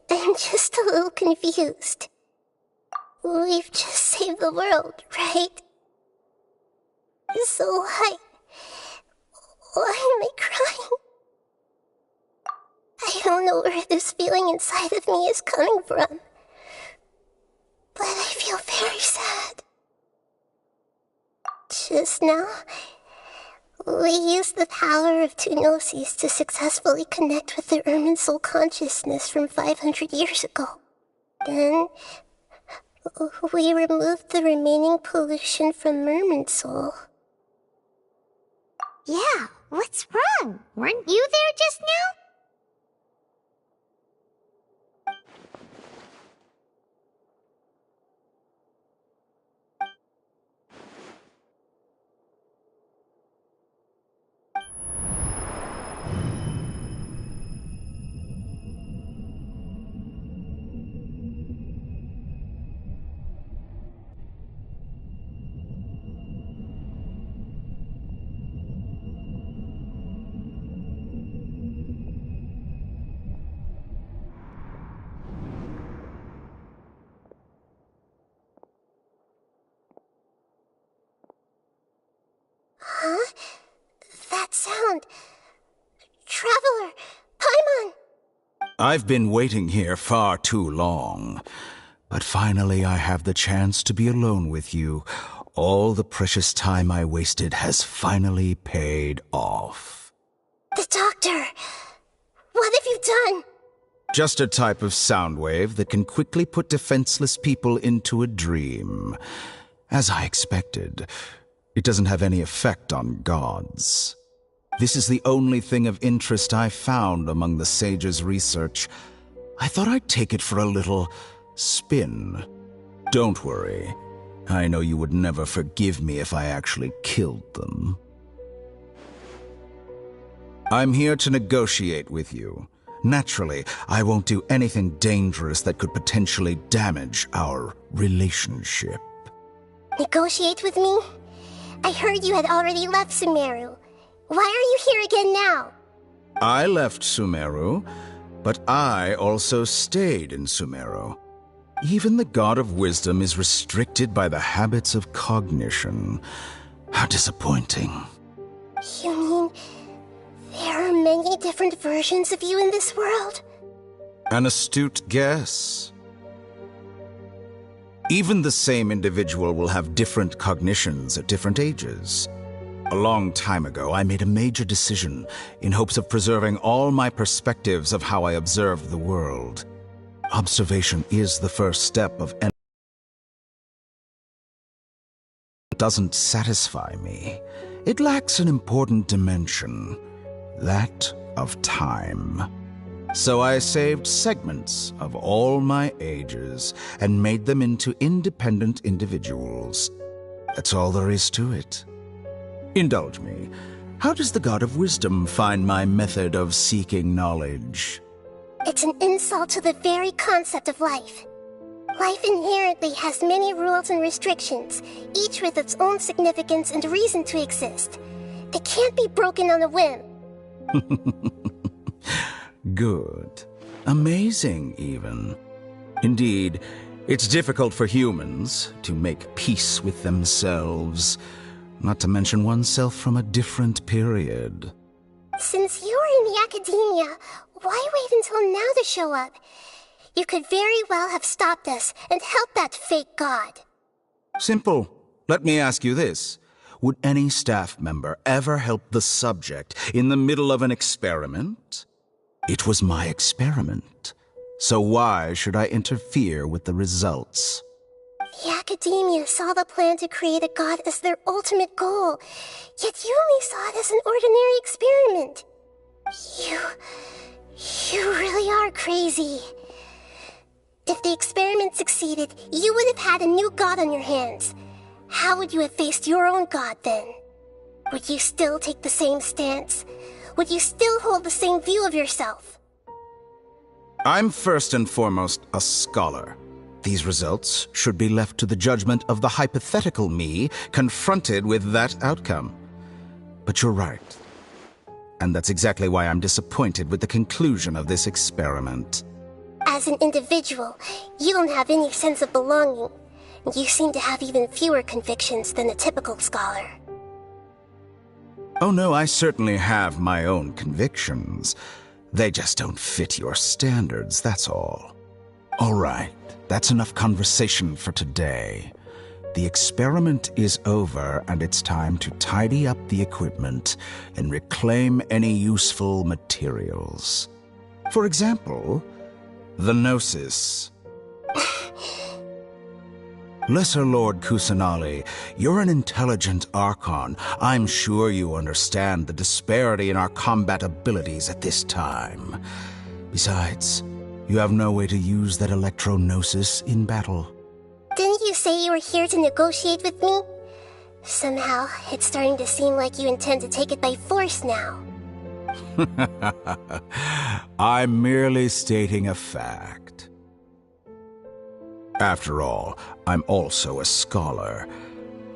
I'm just a little confused. We've just saved the world, right? So why am I crying? I don't know where this feeling inside of me is coming from, but I feel very sad. Just now, we used the power of two gnosis to successfully connect with the Ermin soul consciousness from 500 years ago. Then, we removed the remaining pollution from Ermin soul. Yeah, what's wrong? Weren't you there just now? Huh? That sound. Traveler! Paimon! I've been waiting here far too long. But finally I have the chance to be alone with you. All the precious time I wasted has finally paid off. The doctor! What have you done? Just a type of sound wave that can quickly put defenseless people into a dream. As I expected, it doesn't have any effect on gods. This is the only thing of interest I found among the sage's research. I thought I'd take it for a little spin. Don't worry. I know you would never forgive me if I actually killed them. I'm here to negotiate with you. Naturally, I won't do anything dangerous that could potentially damage our relationship. Negotiate with me? I heard you had already left Sumeru. Why are you here again now? I left Sumeru, but I also stayed in Sumeru. Even the God of Wisdom is restricted by the habits of cognition. How disappointing. You mean there are many different versions of you in this world? An astute guess. Even the same individual will have different cognitions at different ages. A long time ago, I made a major decision in hopes of preserving all my perspectives of how I observed the world. Observation is the first step of anything that doesn't satisfy me. It lacks an important dimension, that of time. So I saved segments of all my ages and made them into independent individuals. That's all there is to it. Indulge me. How does the God of Wisdom find my method of seeking knowledge? It's an insult to the very concept of life. Life inherently has many rules and restrictions, each with its own significance and reason to exist. It can't be broken on a whim. Good. Amazing, even. Indeed, it's difficult for humans to make peace with themselves, not to mention oneself from a different period. Since you're in the academia, why wait until now to show up? You could very well have stopped us and helped that fake god. Simple. Let me ask you this. Would any staff member ever help the subject in the middle of an experiment? It was my experiment. So why should I interfere with the results? The academia saw the plan to create a god as their ultimate goal, yet you only saw it as an ordinary experiment. You really are crazy. If the experiment succeeded, you would have had a new god on your hands. How would you have faced your own god then? Would you still take the same stance? Would you still hold the same view of yourself? I'm first and foremost a scholar. These results should be left to the judgment of the hypothetical me confronted with that outcome. But you're right. And that's exactly why I'm disappointed with the conclusion of this experiment. As an individual, you don't have any sense of belonging. You seem to have even fewer convictions than a typical scholar. Oh no, I certainly have my own convictions. They just don't fit your standards, that's all. All right, that's enough conversation for today. The experiment is over, and it's time to tidy up the equipment and reclaim any useful materials. For example, the Gnosis. Lesser Lord Kusanali, you're an intelligent Archon. I'm sure you understand the disparity in our combat abilities at this time. Besides, you have no way to use that Electro-Gnosis in battle. Didn't you say you were here to negotiate with me? Somehow, it's starting to seem like you intend to take it by force now. I'm merely stating a fact. After all, I'm also a scholar.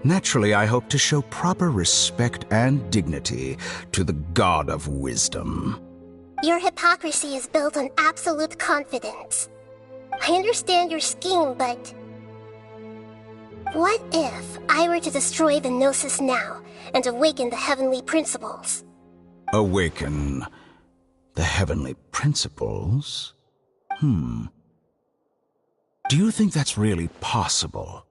Naturally, I hope to show proper respect and dignity to the God of Wisdom. Your hypocrisy is built on absolute confidence. I understand your scheme, but... what if I were to destroy the Gnosis now and awaken the heavenly principles? Awaken the heavenly principles? Do you think that's really possible?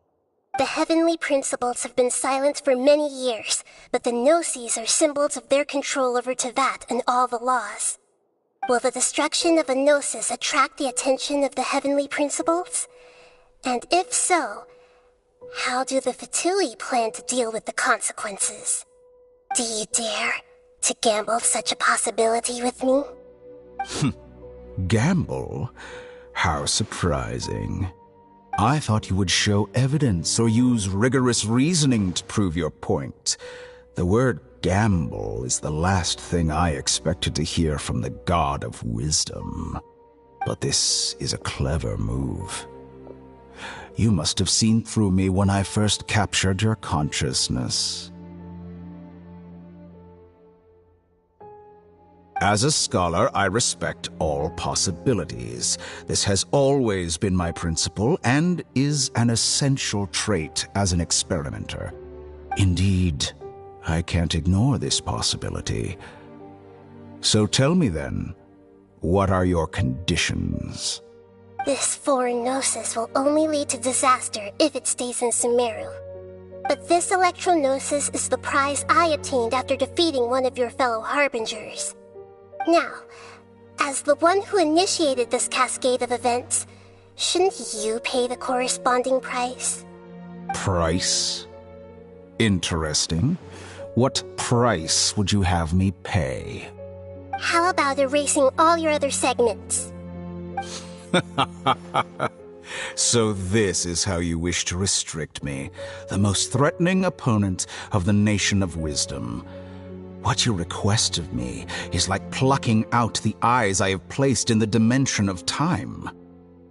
The heavenly principles have been silent for many years, but the Gnosis are symbols of their control over Tevat and all the laws. Will the destruction of a Gnosis attract the attention of the heavenly principles? And if so, how do the Fatui plan to deal with the consequences? Do you dare to gamble such a possibility with me? Gamble? How surprising. I thought you would show evidence or use rigorous reasoning to prove your point. The word gamble is the last thing I expected to hear from the god of wisdom. But this is a clever move. You must have seen through me when I first captured your consciousness. As a scholar, I respect all possibilities. This has always been my principle and is an essential trait as an experimenter. Indeed, I can't ignore this possibility. So tell me then, what are your conditions? This foreign Gnosis will only lead to disaster if it stays in Sumeru. But this Electro-Gnosis is the prize I obtained after defeating one of your fellow Harbingers. Now, as the one who initiated this cascade of events, shouldn't you pay the corresponding price? Price? Interesting. What price would you have me pay? How about erasing all your other segments? So this is how you wish to restrict me, the most threatening opponent of the Nation of Wisdom. What you request of me is like plucking out the eyes I have placed in the dimension of time.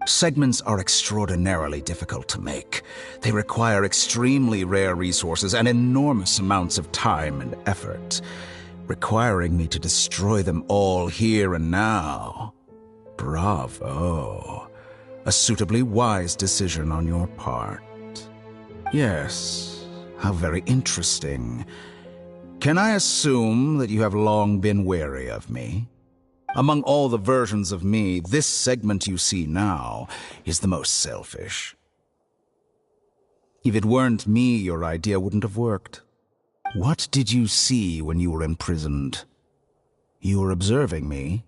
Segments are extraordinarily difficult to make. They require extremely rare resources and enormous amounts of time and effort, requiring me to destroy them all here and now. Bravo. A suitably wise decision on your part. Yes, how very interesting. Can I assume that you have long been wary of me? Among all the versions of me, this segment you see now is the most selfish. If it weren't me, your idea wouldn't have worked. What did you see when you were imprisoned? You were observing me,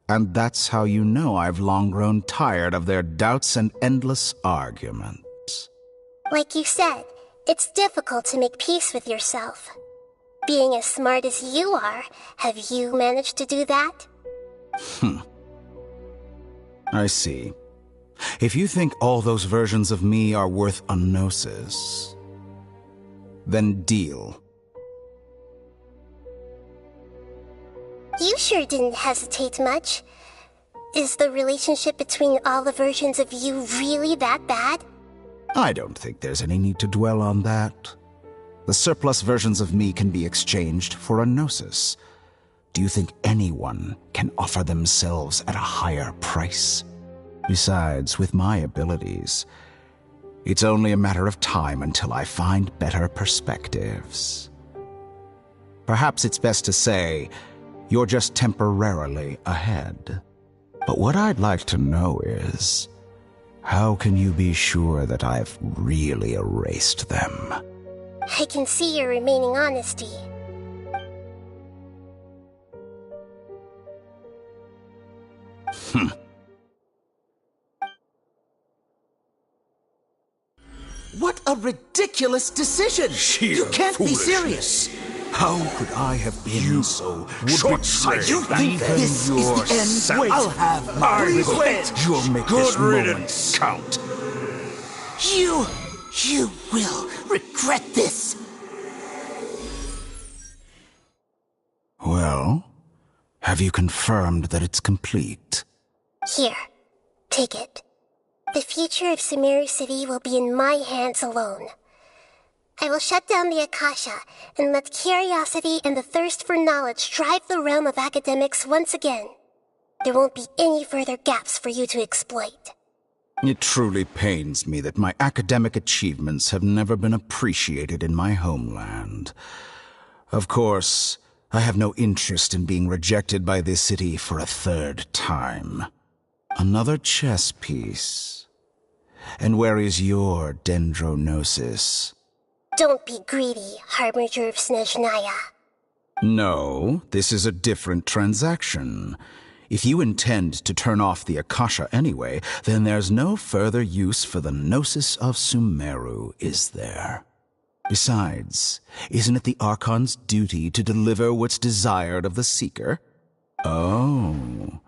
and that's how you know I've long grown tired of their doubts and endless arguments. Like you said, it's difficult to make peace with yourself. Being as smart as you are, have you managed to do that? I see. If you think all those versions of me are worth a gnosis, then deal. You sure didn't hesitate much. Is the relationship between all the versions of you really that bad? I don't think there's any need to dwell on that. The surplus versions of me can be exchanged for a gnosis. Do you think anyone can offer themselves at a higher price? Besides, with my abilities, it's only a matter of time until I find better perspectives. Perhaps it's best to say, you're just temporarily ahead. But what I'd like to know is, how can you be sure that I've really erased them? I can see your remaining honesty. What a ridiculous decision! You can't be serious! How could I have been so short-sighted? You think this is the end? Wait. I'll have my revenge! You'll make Good this moment riddance. count. You will regret this! Well, have you confirmed that it's complete? Here, take it. The future of Sumeru City will be in my hands alone. I will shut down the Akasha and let curiosity and the thirst for knowledge drive the realm of academics once again. There won't be any further gaps for you to exploit. It truly pains me that my academic achievements have never been appreciated in my homeland. Of course, I have no interest in being rejected by this city for a third time. Another chess piece. And where is your dendronosis? Don't be greedy, Harbinger of Snezhnaya. No, this is a different transaction. If you intend to turn off the Akasha anyway, then there's no further use for the Gnosis of Sumeru, is there? Besides, isn't it the Archon's duty to deliver what's desired of the Seeker? Oh,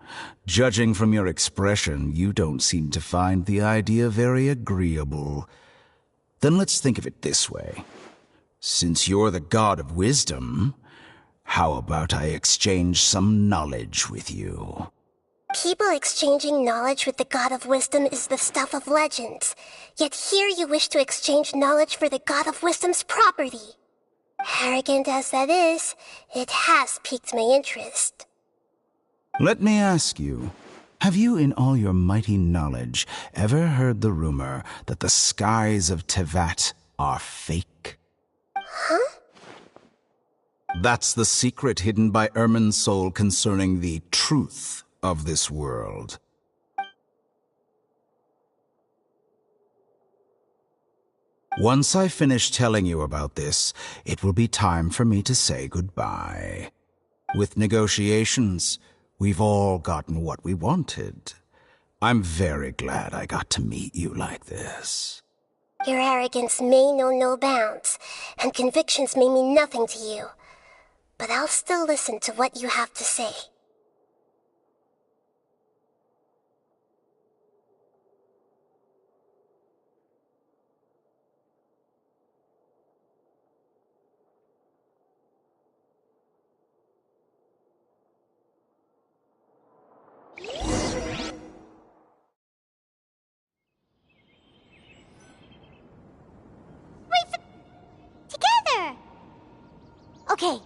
judging from your expression, you don't seem to find the idea very agreeable. Then let's think of it this way. Since you're the god of wisdom, how about I exchange some knowledge with you? People exchanging knowledge with the god of wisdom is the stuff of legends. Yet here you wish to exchange knowledge for the god of wisdom's property. Arrogant as that is, it has piqued my interest. Let me ask you, have you in all your mighty knowledge ever heard the rumor that the skies of Tevat are fake? Huh? That's the secret hidden by Irminsul concerning the truth of this world. Once I finish telling you about this, it will be time for me to say goodbye. With negotiations, we've all gotten what we wanted. I'm very glad I got to meet you like this. Your arrogance may know no bounds, and convictions may mean nothing to you. But I'll still listen to what you have to say. Together! Okay.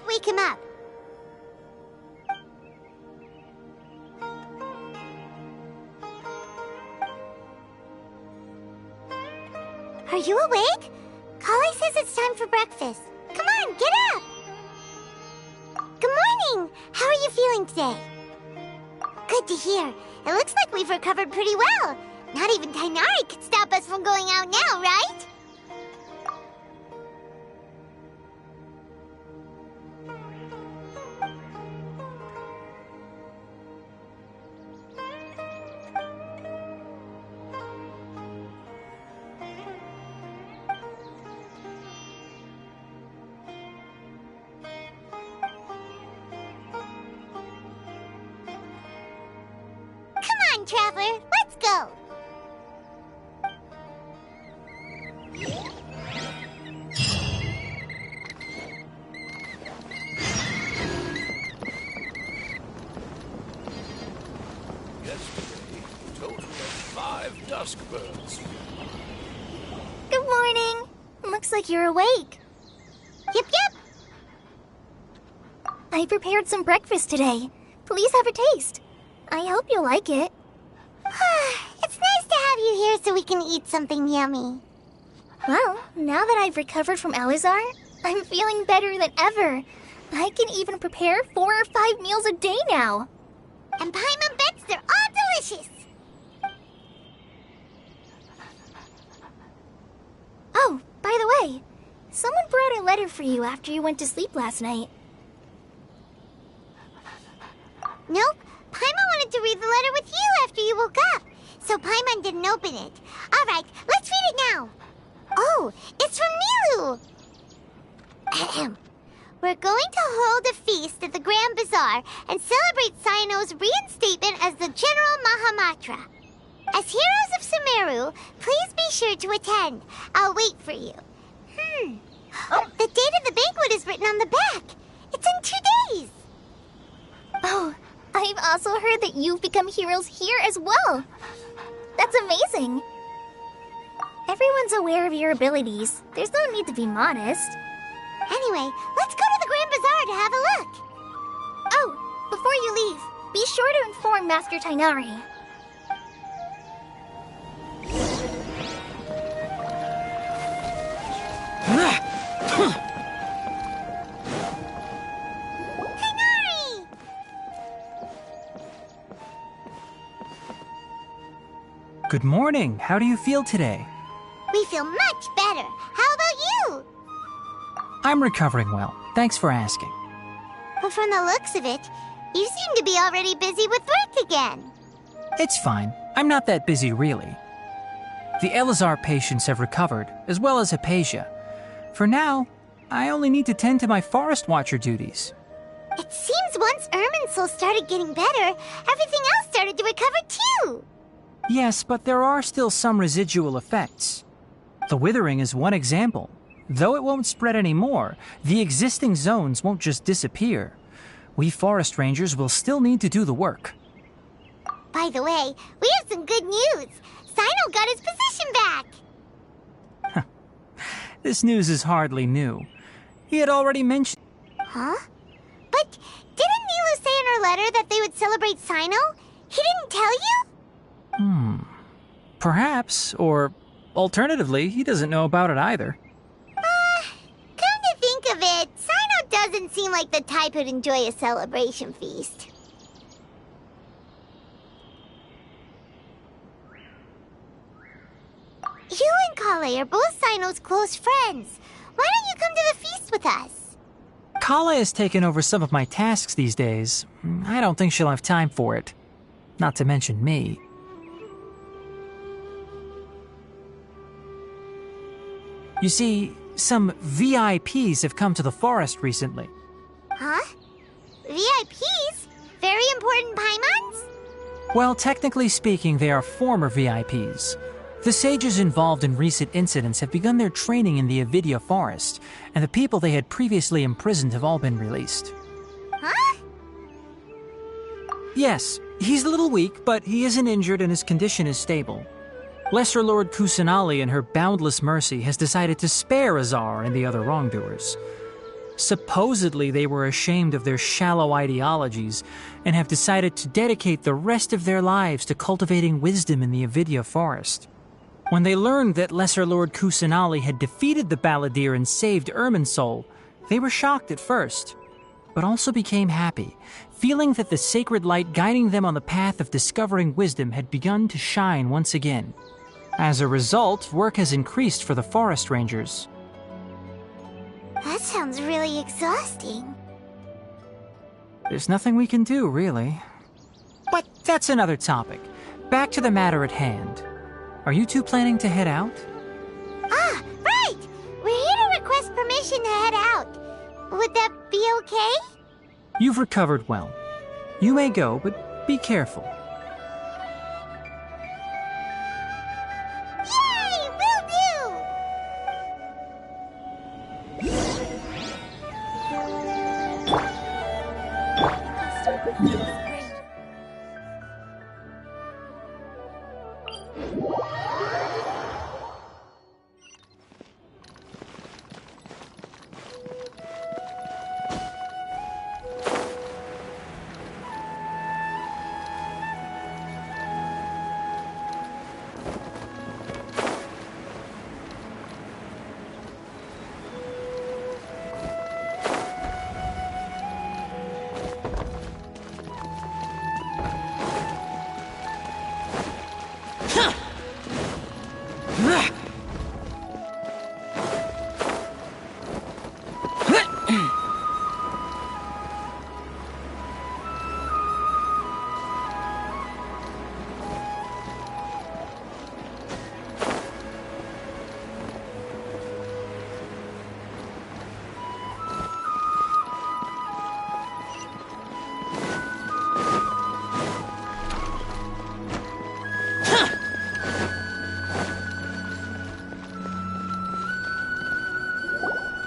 Wake him up. Are you awake? Kali says it's time for breakfast. Come on, get up! Good morning! How are you feeling today? Good to hear. It looks like we've recovered pretty well. Not even Tainari could stop us from going out now, right? Traveler, let's go! Yesterday, total of 5 dusk birds. Good morning. Looks like you're awake. Yep, yep. I prepared some breakfast today. Please have a taste. I hope you'll like it. It's nice to have you here so we can eat something yummy. Well, now that I've recovered from Elazar, I'm feeling better than ever. I can even prepare 4 or 5 meals a day now. And Paimon bets they're all delicious. Oh, by the way, someone brought a letter for you after you went to sleep last night. Nope. Paimon wanted to read the letter with you after you woke up, so Paimon didn't open it. All right, let's read it now. Oh, it's from Nilu. Ahem. We're going to hold a feast at the Grand Bazaar and celebrate Cyano's reinstatement as the General Mahamatra. As heroes of Sumeru, please be sure to attend. I'll wait for you. The date of the banquet is written on the back. It's in 2 days. Oh, I've also heard that you've become heroes here as well. That's amazing. Everyone's aware of your abilities. There's no need to be modest. Anyway, let's go to the Grand Bazaar to have a look. Oh, before you leave, be sure to inform Master Tainari. Tainari! Good morning. How do you feel today? We feel much better. How about you? I'm recovering well. Thanks for asking. But from the looks of it, You seem to be already busy with work again. It's fine. I'm not that busy, really. The Elazar patients have recovered, as well as Hypatia. For now, I only need to tend to my Forest Watcher duties. It seems once Irminsul started getting better, everything else started to recover too. Yes, but there are still some residual effects. The withering is one example. Though it won't spread anymore, the existing zones won't just disappear. We forest rangers will still need to do the work. By the way, we have some good news. Sino got his position back. This news is hardly new. He had already mentioned... Huh? But didn't Nilu say in her letter that they would celebrate Sino? He didn't tell you? Perhaps, or alternatively, he doesn't know about it either. Come to think of it, Sino doesn't seem like the type who'd enjoy a celebration feast. You and Kale are both Sino's close friends. Why don't you come to the feast with us? Kala has taken over some of my tasks these days. I don't think she'll have time for it. Not to mention me. You see, some VIPs have come to the forest recently. Huh? VIPs? Very important Paimons? Well, technically speaking, they are former VIPs. The sages involved in recent incidents have begun their training in the Avidya forest, and the people they had previously imprisoned have all been released. Huh? Yes, he's a little weak, but he isn't injured and his condition is stable. Lesser Lord Kusanali, in her boundless mercy, has decided to spare Azar and the other wrongdoers. Supposedly, they were ashamed of their shallow ideologies and have decided to dedicate the rest of their lives to cultivating wisdom in the Avidya forest. When they learned that Lesser Lord Kusanali had defeated the Balladeer and saved Irminsul, they were shocked at first, but also became happy, feeling that the sacred light guiding them on the path of discovering wisdom had begun to shine once again. As a result, work has increased for the forest rangers. That sounds really exhausting. There's nothing we can do, really. But that's another topic. Back to the matter at hand. Are you two planning to head out? Ah, right! We're here to request permission to head out. Would that be okay? You've recovered well. You may go, but be careful. Yay! Will do!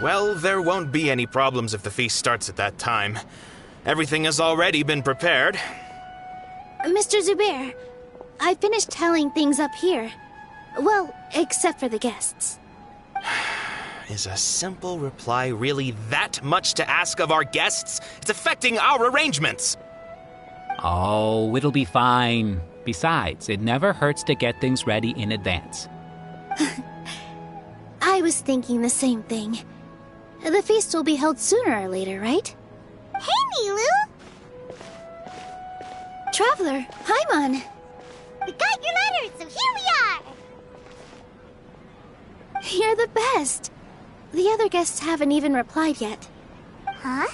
Well, there won't be any problems if the feast starts at that time. Everything has already been prepared. Mr. Zubair, I finished telling things up here. Well, except for the guests. Is a simple reply really that much to ask of our guests? It's affecting our arrangements. Oh, it'll be fine. Besides, it never hurts to get things ready in advance. I was thinking the same thing. The feast will be held sooner or later, right? Hey, Nilu! Traveler, Paimon! We got your letter, so here we are! You're the best! The other guests haven't even replied yet. Huh?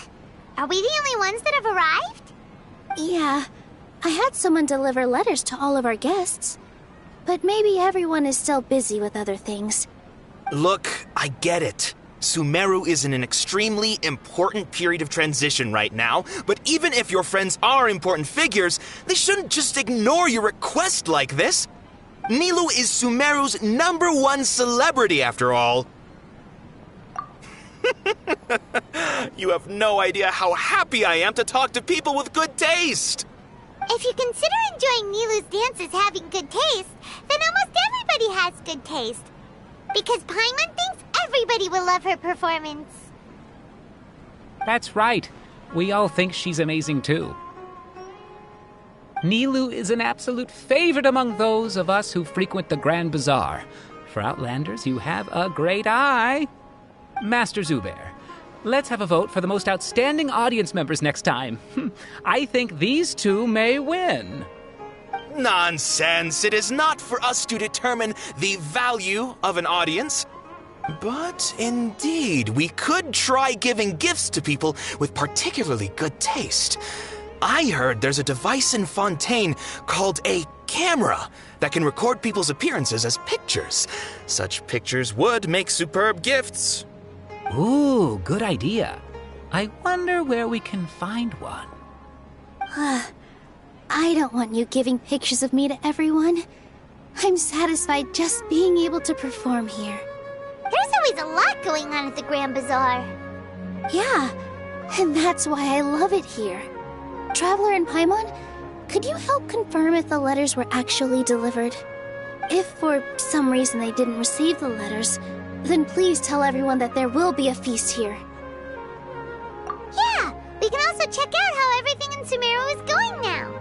Are we the only ones that have arrived? Yeah, I had someone deliver letters to all of our guests. But maybe everyone is still busy with other things. Look, I get it. Sumeru is in an extremely important period of transition right now, but even if your friends are important figures, they shouldn't just ignore your request like this. Nilou is Sumeru's #1 celebrity, after all. You have no idea how happy I am to talk to people with good taste. If you consider enjoying Nilou's dances having good taste, then almost everybody has good taste. Because Paimon thinks everybody will love her performance. That's right. We all think she's amazing too. Nilou is an absolute favorite among those of us who frequent the Grand Bazaar. For Outlanders, you have a great eye. Master Zubair, let's have a vote for the most outstanding audience members next time. I think these two may win. Nonsense! It is not for us to determine the value of an audience. But indeed, we could try giving gifts to people with particularly good taste. I heard there's a device in Fontaine called a camera that can record people's appearances as pictures. Such pictures would make superb gifts. Ooh, good idea. I wonder where we can find one. I don't want you giving pictures of me to everyone. I'm satisfied just being able to perform here. There's always a lot going on at the Grand Bazaar. Yeah, and that's why I love it here. Traveler and Paimon, could you help confirm if the letters were actually delivered? If for some reason they didn't receive the letters, then please tell everyone that there will be a feast here. Yeah, we can also check out how everything in Sumeru is going now.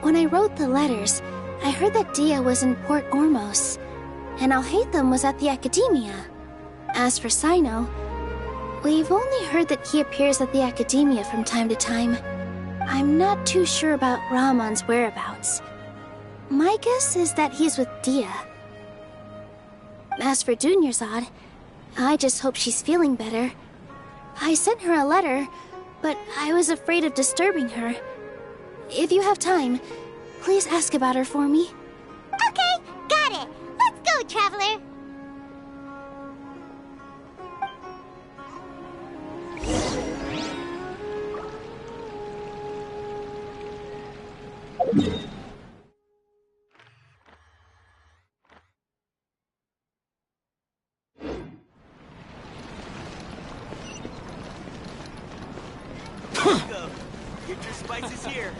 When I wrote the letters, I heard that Dia was in Port Ormos, and Alhaitham was at the Academia. As for Sino, we've only heard that he appears at the Academia from time to time. I'm not too sure about Ramon's whereabouts. My guess is that he's with Dia. As for Dunyarzad, I just hope she's feeling better. I sent her a letter, but I was afraid of disturbing her. If you have time, please ask about her for me. Okay, got it. Let's go, Traveler. Get your spices here.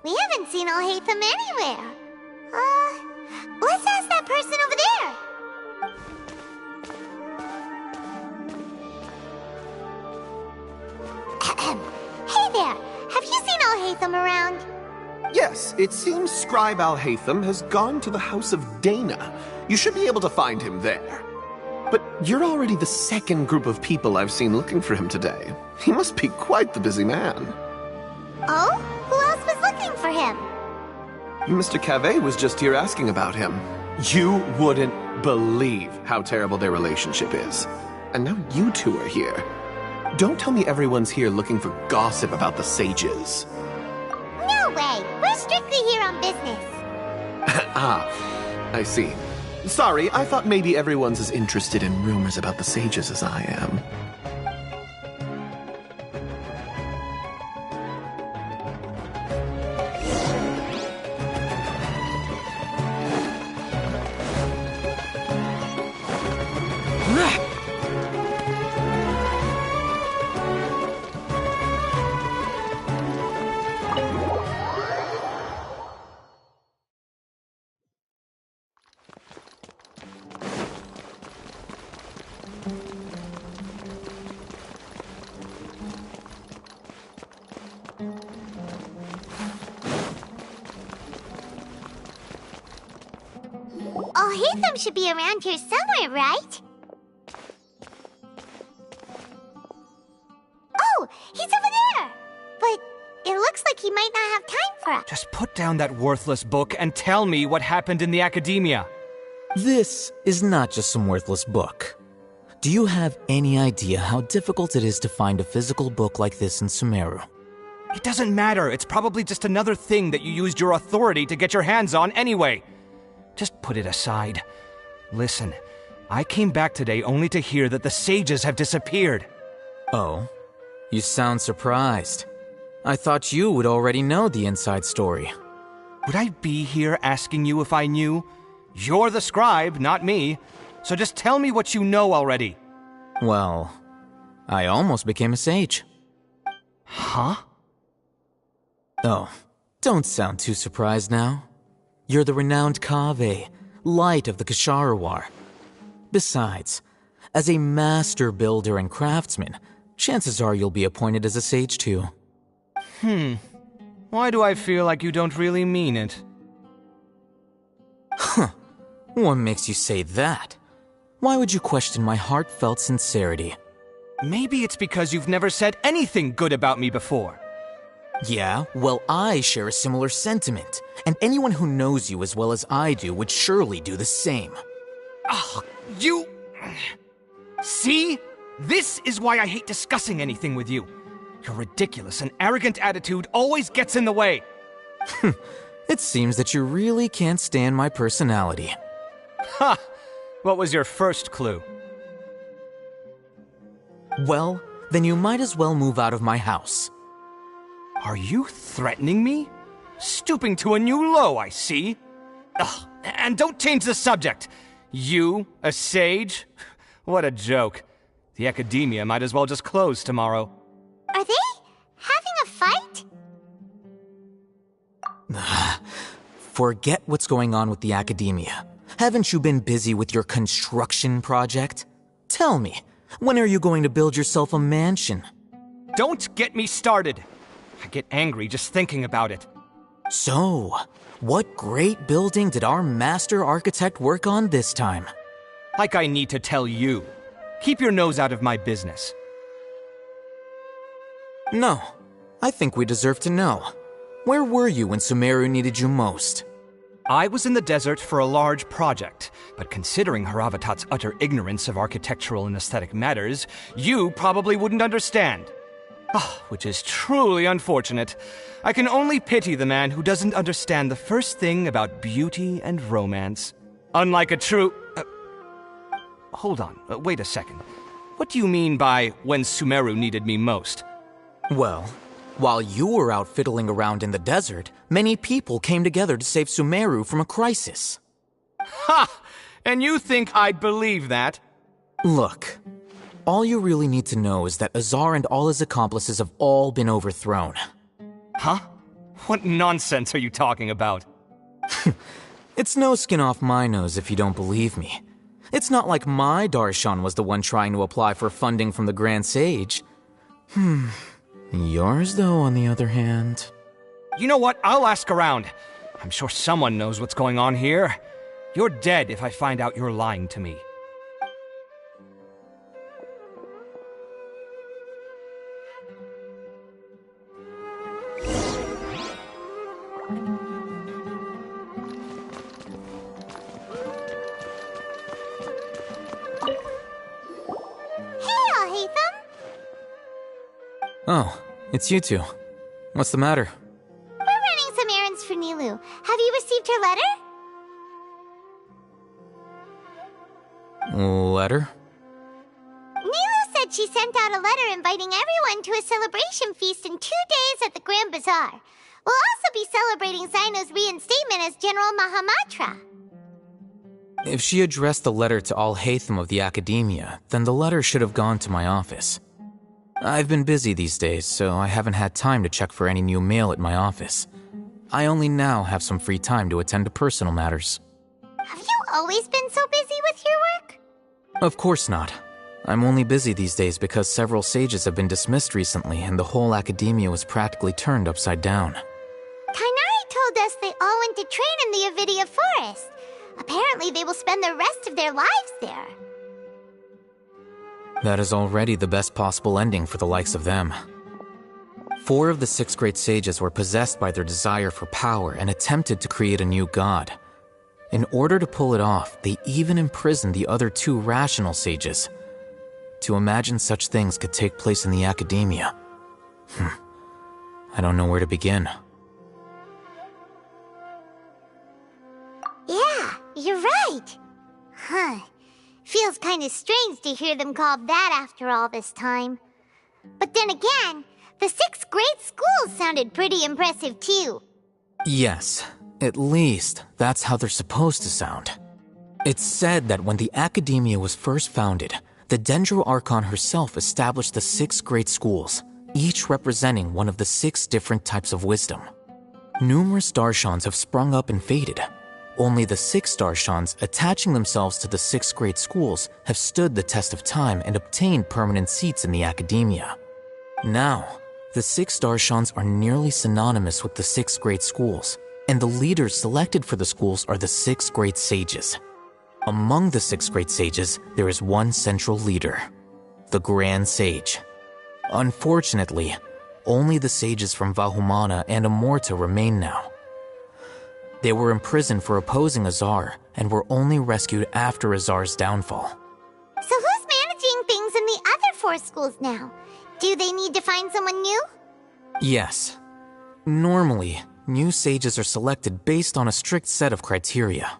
We haven't seen Alhaitham anywhere. Let's ask that person over there. Hey there, have you seen Alhaitham around? Yes, it seems Scribe Alhaitham has gone to the House of Dana. You should be able to find him there. But you're already the second group of people I've seen looking for him today. He must be quite the busy man. Oh? Who else was looking for him? Mr. Cavey was just here asking about him. You wouldn't believe how terrible their relationship is. And now you two are here. Don't tell me everyone's here looking for gossip about the sages. No way! We're strictly here on business. I see. Sorry, I thought maybe everyone's as interested in rumors about the sages as I am. Oh, Hatham should be around here somewhere, right? Oh, he's over there! But it looks like he might not have time for us. Just put down that worthless book and tell me what happened in the academia. This is not just some worthless book. Do you have any idea how difficult it is to find a physical book like this in Sumeru? It doesn't matter. It's probably just another thing that you used your authority to get your hands on anyway. Just put it aside. Listen, I came back today only to hear that the sages have disappeared. Oh? You sound surprised. I thought you would already know the inside story. Would I be here asking you if I knew? You're the scribe, not me. So just tell me what you know already. Well, I almost became a sage. Huh? Oh, don't sound too surprised now. You're the renowned Kaveh, light of the Ksharawar. Besides, as a master builder and craftsman, chances are you'll be appointed as a sage too. Why do I feel like you don't really mean it? Huh. What makes you say that? Why would you question my heartfelt sincerity? Maybe it's because you've never said anything good about me before. Yeah, well, I share a similar sentiment, and anyone who knows you as well as I do would surely do the same. Ugh, you... See? This is why I hate discussing anything with you. Your ridiculous and arrogant attitude always gets in the way. It seems that you really can't stand my personality. Ha! What was your first clue? Well, then you might as well move out of my house. Are you threatening me? Stooping to a new low, I see. Ugh, and don't change the subject. You, a sage? What a joke. The academia might as well just close tomorrow. Are they having a fight? Forget what's going on with the academia. Haven't you been busy with your construction project? Tell me, when are you going to build yourself a mansion? Don't get me started. I get angry just thinking about it. So, what great building did our master architect work on this time? Like I need to tell you. Keep your nose out of my business. No, I think we deserve to know. Where were you when Sumeru needed you most? I was in the desert for a large project, but considering Haravatat's utter ignorance of architectural and aesthetic matters, you probably wouldn't understand. Which is truly unfortunate. I can only pity the man who doesn't understand the first thing about beauty and romance. Unlike a true... hold on, wait a second. What do you mean by when Sumeru needed me most? Well, while you were out fiddling around in the desert, many people came together to save Sumeru from a crisis. Ha! And you think I'd believe that? Look, all you really need to know is that Azar and all his accomplices have all been overthrown. Huh? What nonsense are you talking about? It's no skin off my nose if you don't believe me. It's not like my Darshan was the one trying to apply for funding from the Grand Sage. Yours, though, on the other hand... You know what? I'll ask around. I'm sure someone knows what's going on here. You're dead if I find out you're lying to me. Oh, it's you two. What's the matter? We're running some errands for Nilu. Have you received her letter? Letter? Nilu said she sent out a letter inviting everyone to a celebration feast in 2 days at the Grand Bazaar. We'll also be celebrating Zaino's reinstatement as General Mahamatra. If she addressed the letter to all Hatham of the Academia, then the letter should have gone to my office. I've been busy these days, so I haven't had time to check for any new mail at my office. I only now have some free time to attend to personal matters. Have you always been so busy with your work? Of course not. I'm only busy these days because several sages have been dismissed recently and the whole academia was practically turned upside down. Kainari told us they all went to train in the Avidia Forest. Apparently they will spend the rest of their lives there. That is already the best possible ending for the likes of them. 4 of the 6 great sages were possessed by their desire for power and attempted to create a new god. In order to pull it off, they even imprisoned the other 2 rational sages. To imagine such things could take place in the academia. I don't know where to begin. Yeah, you're right. Huh. Feels kind of strange to hear them called that after all this time. But then again, the 6 great schools sounded pretty impressive too. Yes, at least that's how they're supposed to sound. It's said that when the academia was first founded, the Dendro Archon herself established the 6 great schools, each representing one of the 6 different types of wisdom. Numerous Darshans have sprung up and faded. Only the 6 Darshans attaching themselves to the 6 great schools have stood the test of time and obtained permanent seats in the academia. Now, the 6 Darshans are nearly synonymous with the 6 great schools, and the leaders selected for the schools are the 6 great sages. Among the 6 great sages, there is one central leader, the Grand Sage. Unfortunately, only the sages from Vahumana and Amorta remain now. They were imprisoned for opposing Azar and were only rescued after Azar's downfall. So who's managing things in the other 4 schools now? Do they need to find someone new? Yes. Normally, new sages are selected based on a strict set of criteria.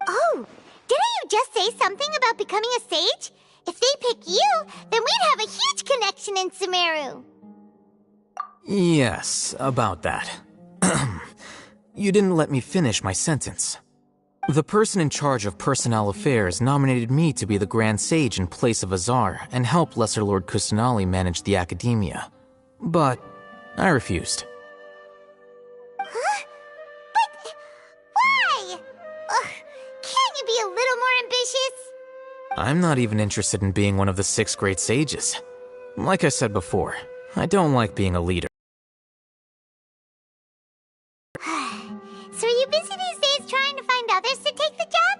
Oh, didn't you just say something about becoming a sage? If they pick you, then we'd have a huge connection in Sumeru. Yes, about that. You didn't let me finish my sentence. The person in charge of personnel affairs nominated me to be the Grand Sage in place of Azar and help Lesser Lord Kusanali manage the academia. But I refused. Huh? But why? Can't you be a little more ambitious? I'm not even interested in being one of the 6 great sages. Like I said before, I don't like being a leader. So are you busy these days trying to find others to take the job?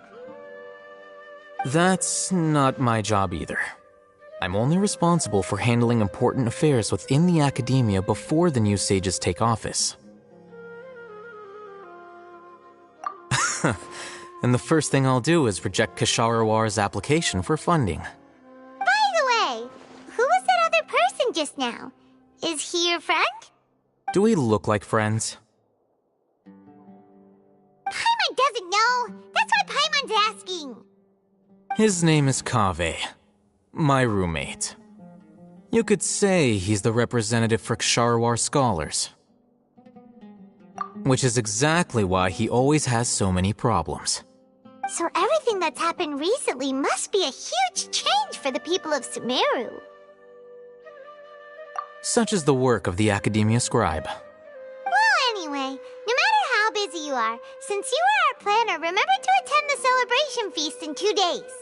That's not my job either. I'm only responsible for handling important affairs within the academia before the new sages take office. And the first thing I'll do is reject Kasharawar's application for funding. By the way, who was that other person just now? Is he your friend? Do we look like friends? Paimon doesn't know. That's why Paimon's asking. His name is Kaveh, my roommate. You could say he's the representative for Ksharawar scholars. Which is exactly why he always has so many problems. So everything that's happened recently must be a huge change for the people of Sumeru. Such is the work of the Academia Scribe. Well, anyway, no matter how busy you are, since you are our planner, remember to attend the celebration feast in 2 days.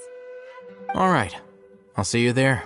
Alright, I'll see you there.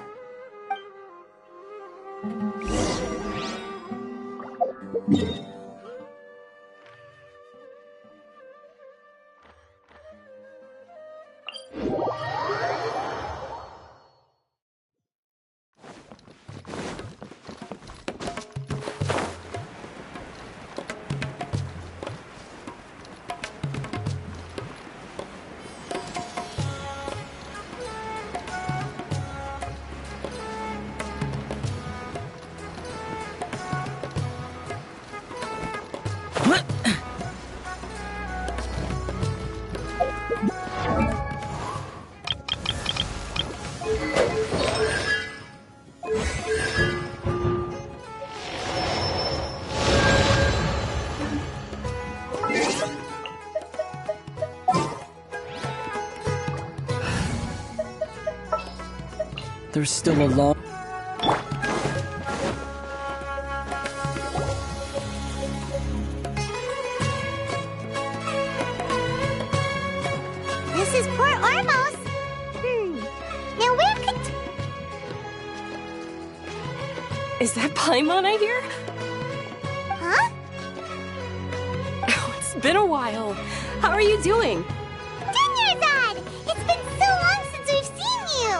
There's still a long... This is Port Ormos. Now where could... Is that Paimon I hear? Huh? Oh, it's been a while. How are you doing? Dunyarzad! It's been so long since we've seen you!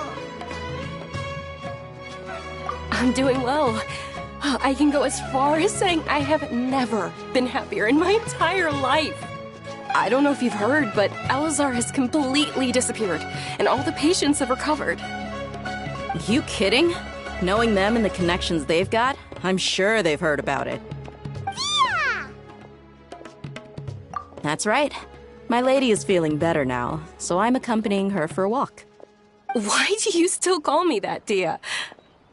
I'm doing well. I can go as far as saying I have never been happier in my entire life. I don't know if you've heard, but Elazar has completely disappeared, and all the patients have recovered. You kidding? Knowing them and the connections they've got, I'm sure they've heard about it. Yeah! That's right. My lady is feeling better now, so I'm accompanying her for a walk. Why do you still call me that, Dia?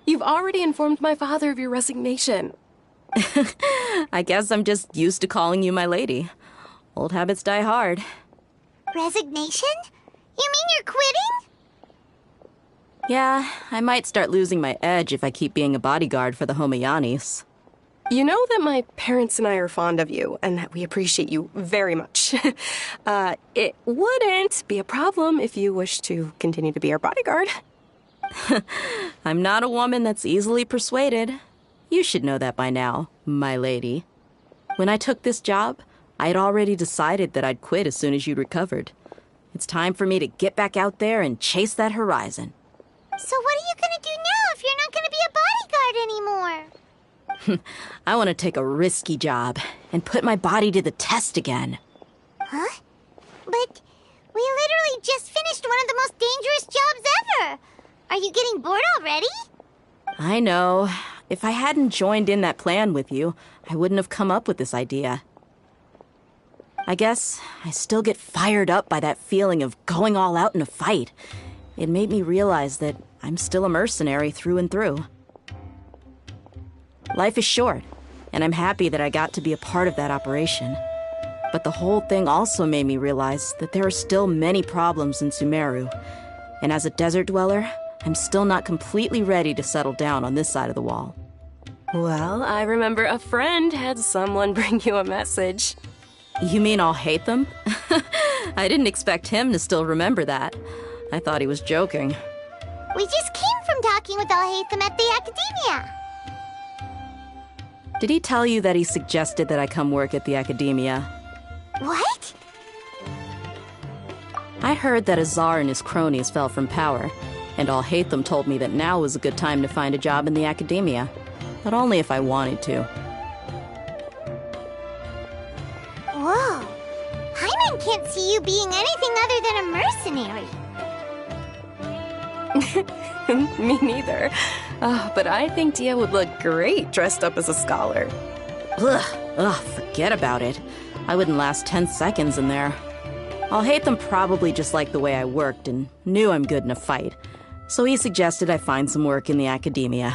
You've already informed my father of your resignation. I guess I'm just used to calling you my lady. Old habits die hard. Resignation? You mean you're quitting? Yeah, I might start losing my edge if I keep being a bodyguard for the Homayanis. You know that my parents and I are fond of you, and that we appreciate you very much. It wouldn't be a problem if you wish to continue to be our bodyguard. I'm not a woman that's easily persuaded. You should know that by now, my lady. When I took this job, I had already decided that I'd quit as soon as you'd recovered. It's time for me to get back out there and chase that horizon. So what are you gonna do now if you're not gonna be a bodyguard anymore? I want to take a risky job and put my body to the test again. Huh? But we literally just finished one of the most dangerous jobs ever. Are you getting bored already? I know. If I hadn't joined in that plan with you, I wouldn't have come up with this idea. I guess I still get fired up by that feeling of going all out in a fight. It made me realize that I'm still a mercenary through and through. Life is short, and I'm happy that I got to be a part of that operation. But the whole thing also made me realize that there are still many problems in Sumeru. And as a desert dweller, I'm still not completely ready to settle down on this side of the wall. Well, I remember a friend had someone bring you a message. You mean I'll hate them? I didn't expect him to still remember that. I thought he was joking. We just came from talking with Alhaitham at the Academia. Did he tell you that he suggested that I come work at the Academia? What? I heard that Azar and his cronies fell from power, and Alhaitham told me that now was a good time to find a job in the Academia. But only if I wanted to. Whoa. Hyman can't see you being anything other than a mercenary. Me neither. But I think Dia would look great dressed up as a scholar. Ugh, forget about it. I wouldn't last 10 seconds in there. Alhaitham probably just liked the way I worked and knew I'm good in a fight. So he suggested I find some work in the Academia.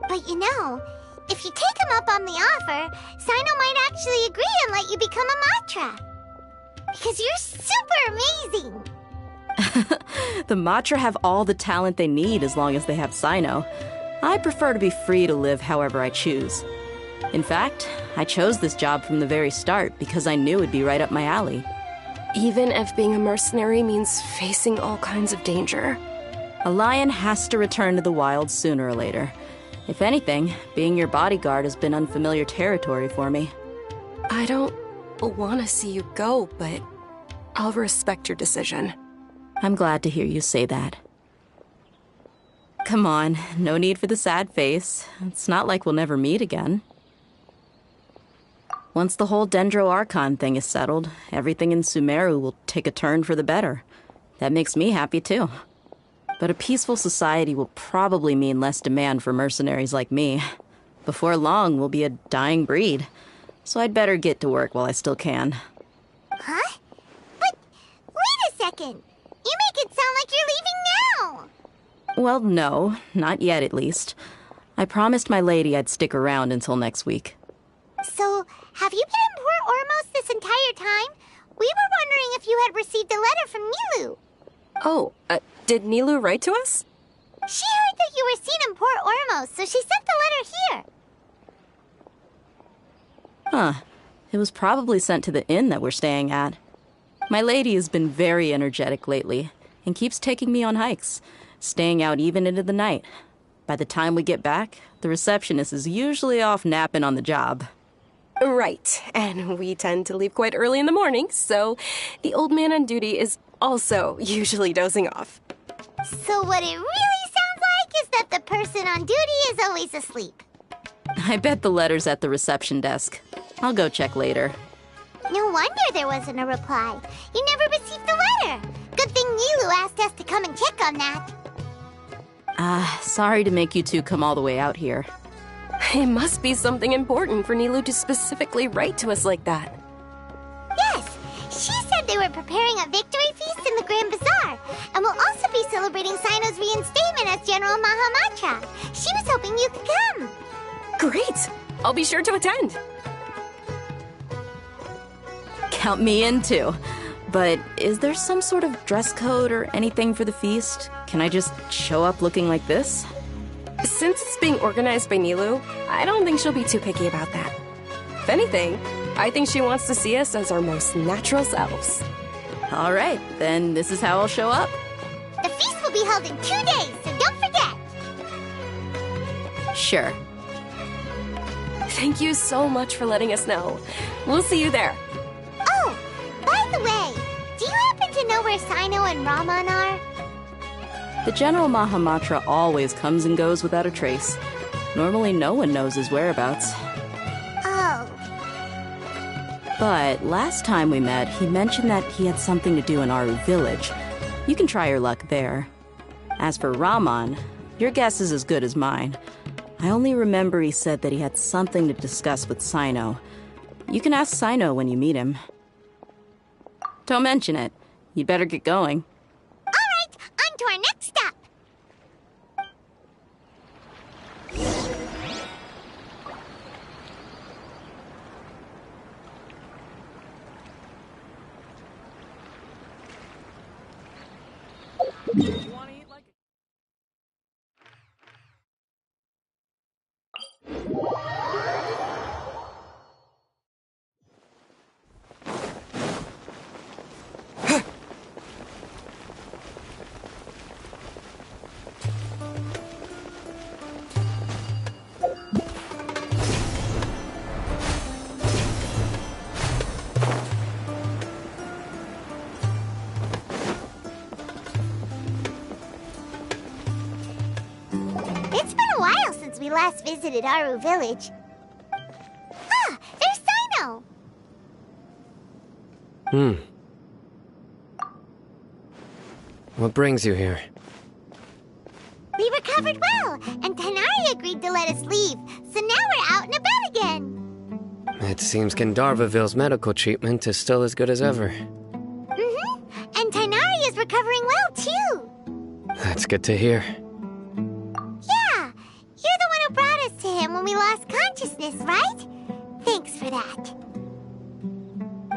But you know, if you take him up on the offer, Sino might actually agree and let you become a Matra. Because you're super amazing. The Matra have all the talent they need as long as they have Sino. I prefer to be free to live however I choose. In fact, I chose this job from the very start because I knew it'd be right up my alley. Even if being a mercenary means facing all kinds of danger. A lion has to return to the wild sooner or later. If anything, being your bodyguard has been unfamiliar territory for me. I don't want to see you go, but I'll respect your decision. I'm glad to hear you say that. Come on, no need for the sad face. It's not like we'll never meet again. Once the whole Dendro Archon thing is settled, everything in Sumeru will take a turn for the better. That makes me happy too. But a peaceful society will probably mean less demand for mercenaries like me. Before long, we'll be a dying breed. So I'd better get to work while I still can. Huh? But wait a second. You make it sound like you're leaving now. Well, no, not yet at least. I promised my lady I'd stick around until next week. So, have you been in Port Ormos this entire time? We were wondering if you had received a letter from Nilu. Oh, did Nilu write to us? She heard that you were seen in Port Ormos, so she sent the letter here. Huh. It was probably sent to the inn that we're staying at. My lady has been very energetic lately and keeps taking me on hikes, staying out even into the night. By the time we get back, the receptionist is usually off napping on the job. Right, and we tend to leave quite early in the morning, so the old man on duty is also usually dozing off. So what it really sounds like is that the person on duty is always asleep. I bet the letter's at the reception desk. I'll go check later. No wonder there wasn't a reply. You never received the letter. Good thing Nilu asked us to come and check on that. Sorry to make you two come all the way out here. It must be something important for Nilu to specifically write to us like that. Yes, she said they were preparing a victory feast in the Grand Bazaar, and will also be celebrating Sino's reinstatement as General Mahamatra. She was hoping you could come. Great! I'll be sure to attend. Count me in too. But is there some sort of dress code or anything for the feast? Can I just show up looking like this? Since it's being organized by Nilu, I don't think she'll be too picky about that. If anything, I think she wants to see us as our most natural selves. All right, then this is how I'll show up. The feast will be held in 2 days, so don't forget. Sure. Thank you so much for letting us know. We'll see you there. Oh, by the way, do you happen to know where Sino and Raman are? The General Mahamatra always comes and goes without a trace. Normally no one knows his whereabouts. Oh. But last time we met, he mentioned that he had something to do in Aru Village. You can try your luck there. As for Raman, your guess is as good as mine. I only remember he said that he had something to discuss with Sino. You can ask Sino when you meet him. Don't mention it. You'd better get going. All right, on to our next stop. It's been a while since we last visited Aru Village. Ah, there's Sino! What brings you here? We recovered well, and Tainari agreed to let us leave, so now we're out and about again. It seems Gandharvaville's medical treatment is still as good as ever. Mm-hmm, and Tainari is recovering well, too. That's good to hear. Yeah, you're the one who brought us to him when we lost consciousness, right? Thanks for that.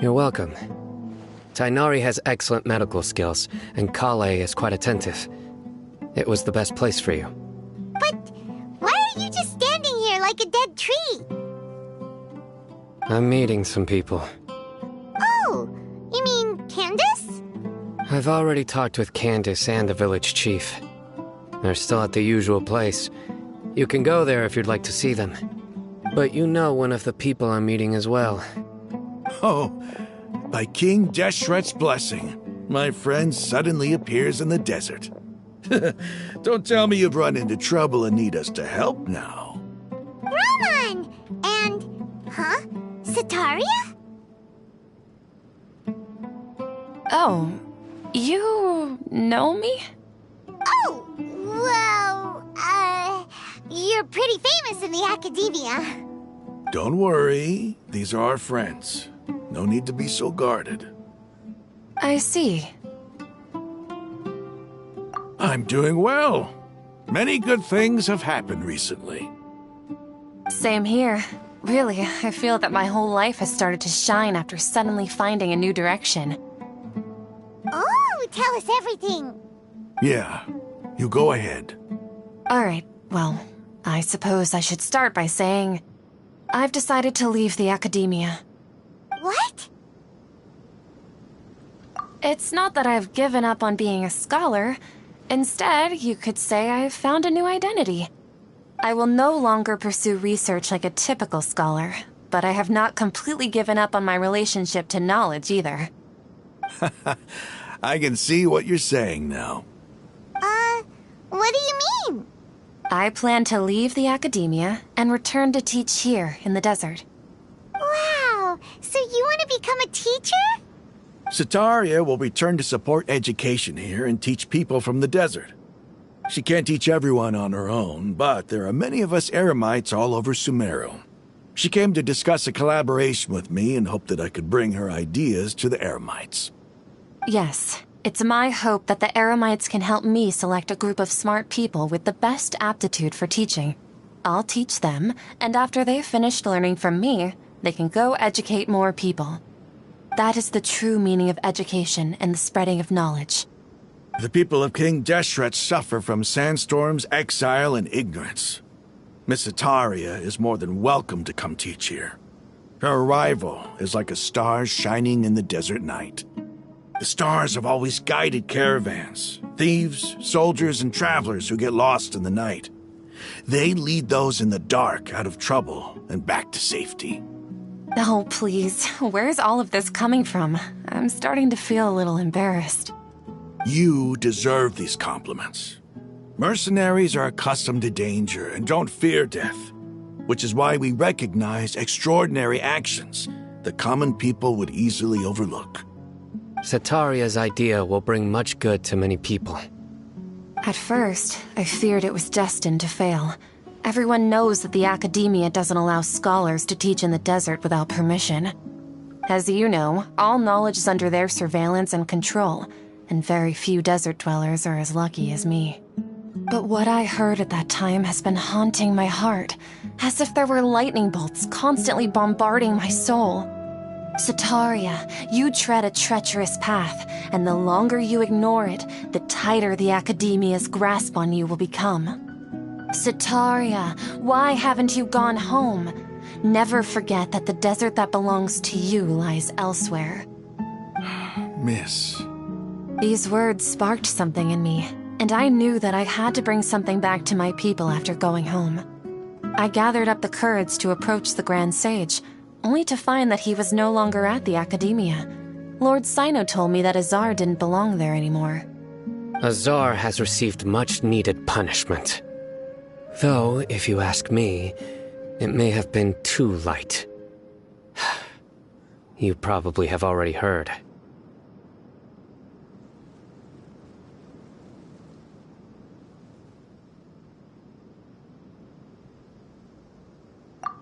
You're welcome. Tainari has excellent medical skills, and Kale is quite attentive. It was the best place for you. But why are you just standing here like a dead tree? I'm meeting some people. Oh, you mean Candace? I've already talked with Candace and the village chief. They're still at the usual place. You can go there if you'd like to see them. But you know one of the people I'm meeting as well. Oh, by King Deshret's blessing, my friend suddenly appears in the desert. Don't tell me you've run into trouble and need us to help now. Roman! And... huh? Sataria? Oh, you know me? Oh, well, you're pretty famous in the academia. Don't worry, these are our friends. No need to be so guarded. I see. I'm doing well. Many good things have happened recently. Same here. Really, I feel that my whole life has started to shine after suddenly finding a new direction. Oh, tell us everything. Yeah, you go ahead. Alright, well, I suppose I should start by saying I've decided to leave the academia. What? It's not that I've given up on being a scholar. Instead, you could say I've found a new identity. I will no longer pursue research like a typical scholar, but I have not completely given up on my relationship to knowledge either. I can see what you're saying now. What do you mean? I plan to leave the academia and return to teach here in the desert. Wow, so you want to become a teacher? Sataria will return to support education here and teach people from the desert. She can't teach everyone on her own, but there are many of us Eremites all over Sumeru. She came to discuss a collaboration with me and hoped that I could bring her ideas to the Eremites. Yes, it's my hope that the Eremites can help me select a group of smart people with the best aptitude for teaching. I'll teach them, and after they've finished learning from me, they can go educate more people. That is the true meaning of education and the spreading of knowledge. The people of King Deshret suffer from sandstorms, exile, and ignorance. Miss Ataria is more than welcome to come teach here. Her arrival is like a star shining in the desert night. The stars have always guided caravans, thieves, soldiers, and travelers who get lost in the night. They lead those in the dark out of trouble and back to safety. Oh, please, where's all of this coming from? I'm starting to feel a little embarrassed. You deserve these compliments. Mercenaries are accustomed to danger and don't fear death, which is why we recognize extraordinary actions that common people would easily overlook. Sataria's idea will bring much good to many people. At first, I feared it was destined to fail. Everyone knows that the academia doesn't allow scholars to teach in the desert without permission. As you know, all knowledge is under their surveillance and control, and very few desert dwellers are as lucky as me. But what I heard at that time has been haunting my heart, as if there were lightning bolts constantly bombarding my soul. Sataria, you tread a treacherous path, and the longer you ignore it, the tighter the academia's grasp on you will become. Sataria, why haven't you gone home? Never forget that the desert that belongs to you lies elsewhere. Miss. These words sparked something in me, and I knew that I had to bring something back to my people after going home. I gathered up the courage to approach the Grand Sage, only to find that he was no longer at the academia. Lord Sino told me that Azar didn't belong there anymore. Azar has received much-needed punishment. Though, if you ask me, it may have been too light. You probably have already heard.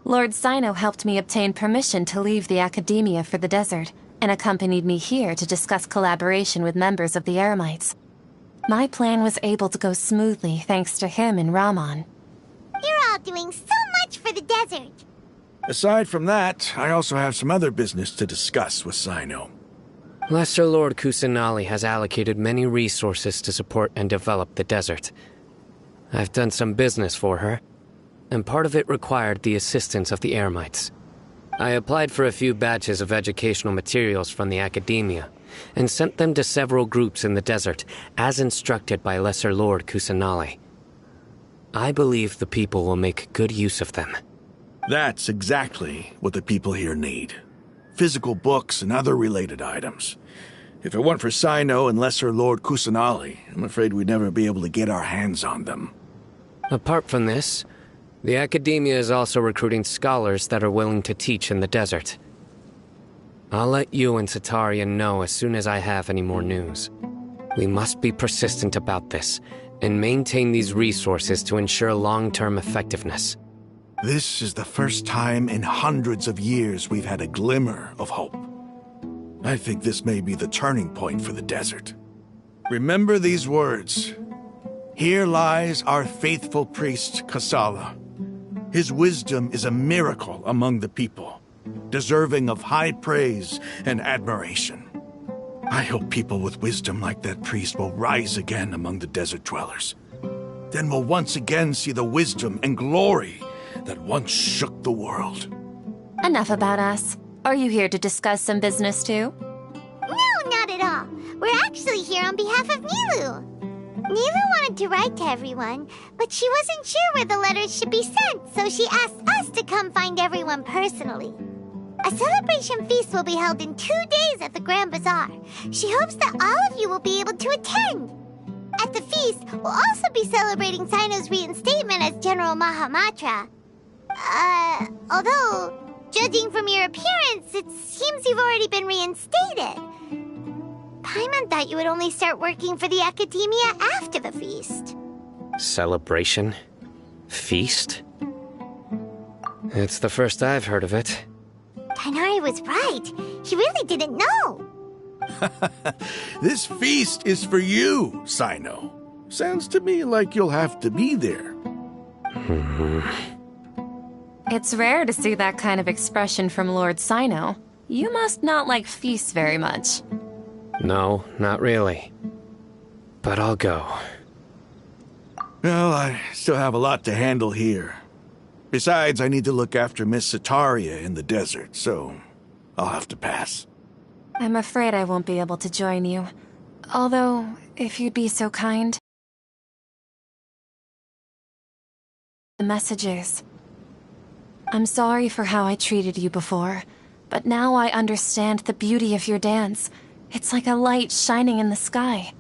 Lord Sino helped me obtain permission to leave the academia for the desert, and accompanied me here to discuss collaboration with members of the Eremites. My plan was able to go smoothly thanks to him and Rahman. You're all doing so much for the desert. Aside from that, I also have some other business to discuss with Sino. Lesser Lord Kusanali has allocated many resources to support and develop the desert. I've done some business for her, and part of it required the assistance of the Eremites. I applied for a few batches of educational materials from the academia, and sent them to several groups in the desert, as instructed by Lesser Lord Kusanali. I believe the people will make good use of them. That's exactly what the people here need. Physical books and other related items. If it weren't for Sino and Lesser Lord Kusanali, I'm afraid we'd never be able to get our hands on them. Apart from this, the academia is also recruiting scholars that are willing to teach in the desert. I'll let you and Sataria know as soon as I have any more news. We must be persistent about this, and maintain these resources to ensure long-term effectiveness. This is the first time in hundreds of years we've had a glimmer of hope. I think this may be the turning point for the desert. Remember these words. Here lies our faithful priest, Kasala. His wisdom is a miracle among the people, deserving of high praise and admiration. I hope people with wisdom like that priest will rise again among the desert dwellers. Then we'll once again see the wisdom and glory that once shook the world. Enough about us. Are you here to discuss some business too? No, not at all. We're actually here on behalf of Milu. Neva wanted to write to everyone, but she wasn't sure where the letters should be sent, so she asked us to come find everyone personally. A celebration feast will be held in 2 days at the Grand Bazaar. She hopes that all of you will be able to attend. At the feast, we'll also be celebrating Sino's reinstatement as General Mahamatra. Although, judging from your appearance, it seems you've already been reinstated. Paimon thought you would only start working for the Academia after the feast. Celebration? Feast? It's the first I've heard of it. Tighnari was right. He really didn't know. This feast is for you, Sino. Sounds to me like you'll have to be there. It's rare to see that kind of expression from Lord Sino. You must not like feasts very much. No, not really. But I'll go. Well, I still have a lot to handle here. Besides, I need to look after Miss Sataria in the desert, so I'll have to pass. I'm afraid I won't be able to join you. Although, if you'd be so kind... The messages. I'm sorry for how I treated you before, but now I understand the beauty of your dance. It's like a light shining in the sky.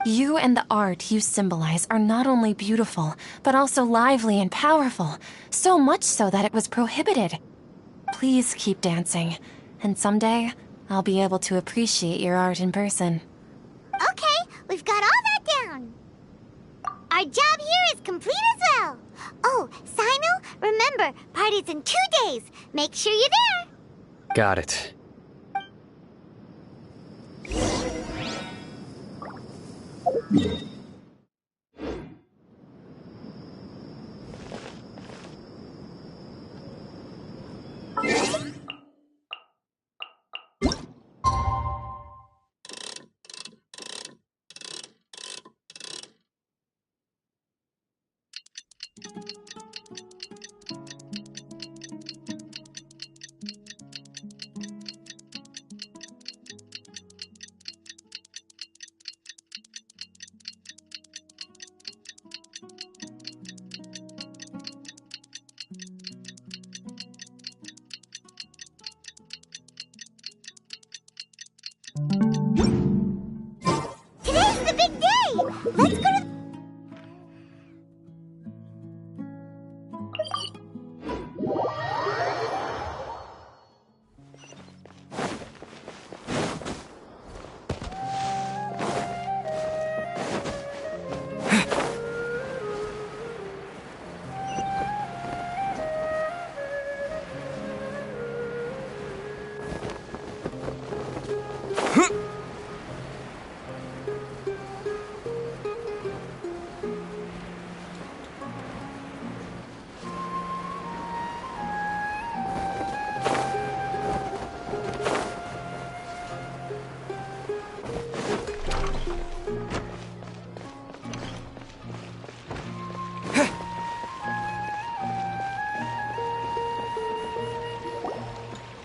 You and the art you symbolize are not only beautiful, but also lively and powerful, so much so that it was prohibited. Please keep dancing, and someday I'll be able to appreciate your art in person. Okay, we've got all that down. Our job here is complete as well. Oh, Sino, remember, party's in 2 days. Make sure you're there. Got it. Today's the big day. Let's go to...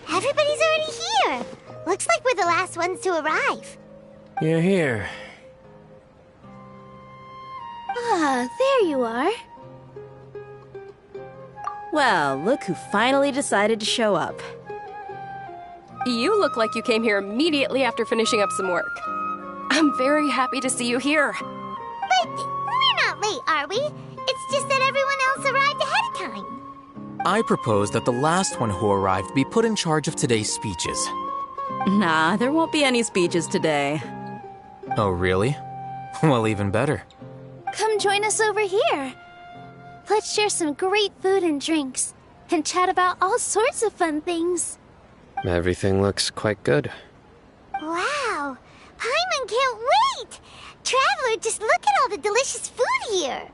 Everybody's already here. Looks like we're the last ones to arrive. You're here. Ah, there you are. Well, look who finally decided to show up. You look like you came here immediately after finishing up some work. I'm very happy to see you here. But we're not late, are we? It's just that everyone else arrived ahead of time. I propose that the last one who arrived be put in charge of today's speeches. Nah, there won't be any speeches today. Oh, really? Well, even better. Come join us over here. Let's share some great food and drinks, and chat about all sorts of fun things. Everything looks quite good. Wow, Paimon can't wait! Traveler, just look at all the delicious food here.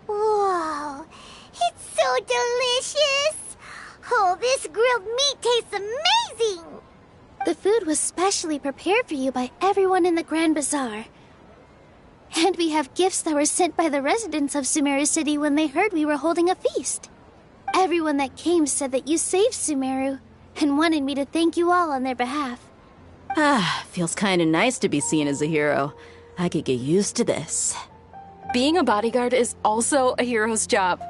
Whoa, it's so delicious! Oh, this grilled meat tastes amazing! The food was specially prepared for you by everyone in the Grand Bazaar. And we have gifts that were sent by the residents of Sumeru City when they heard we were holding a feast. Everyone that came said that you saved Sumeru and wanted me to thank you all on their behalf. Feels kinda nice to be seen as a hero. I could get used to this. Being a bodyguard is also a hero's job.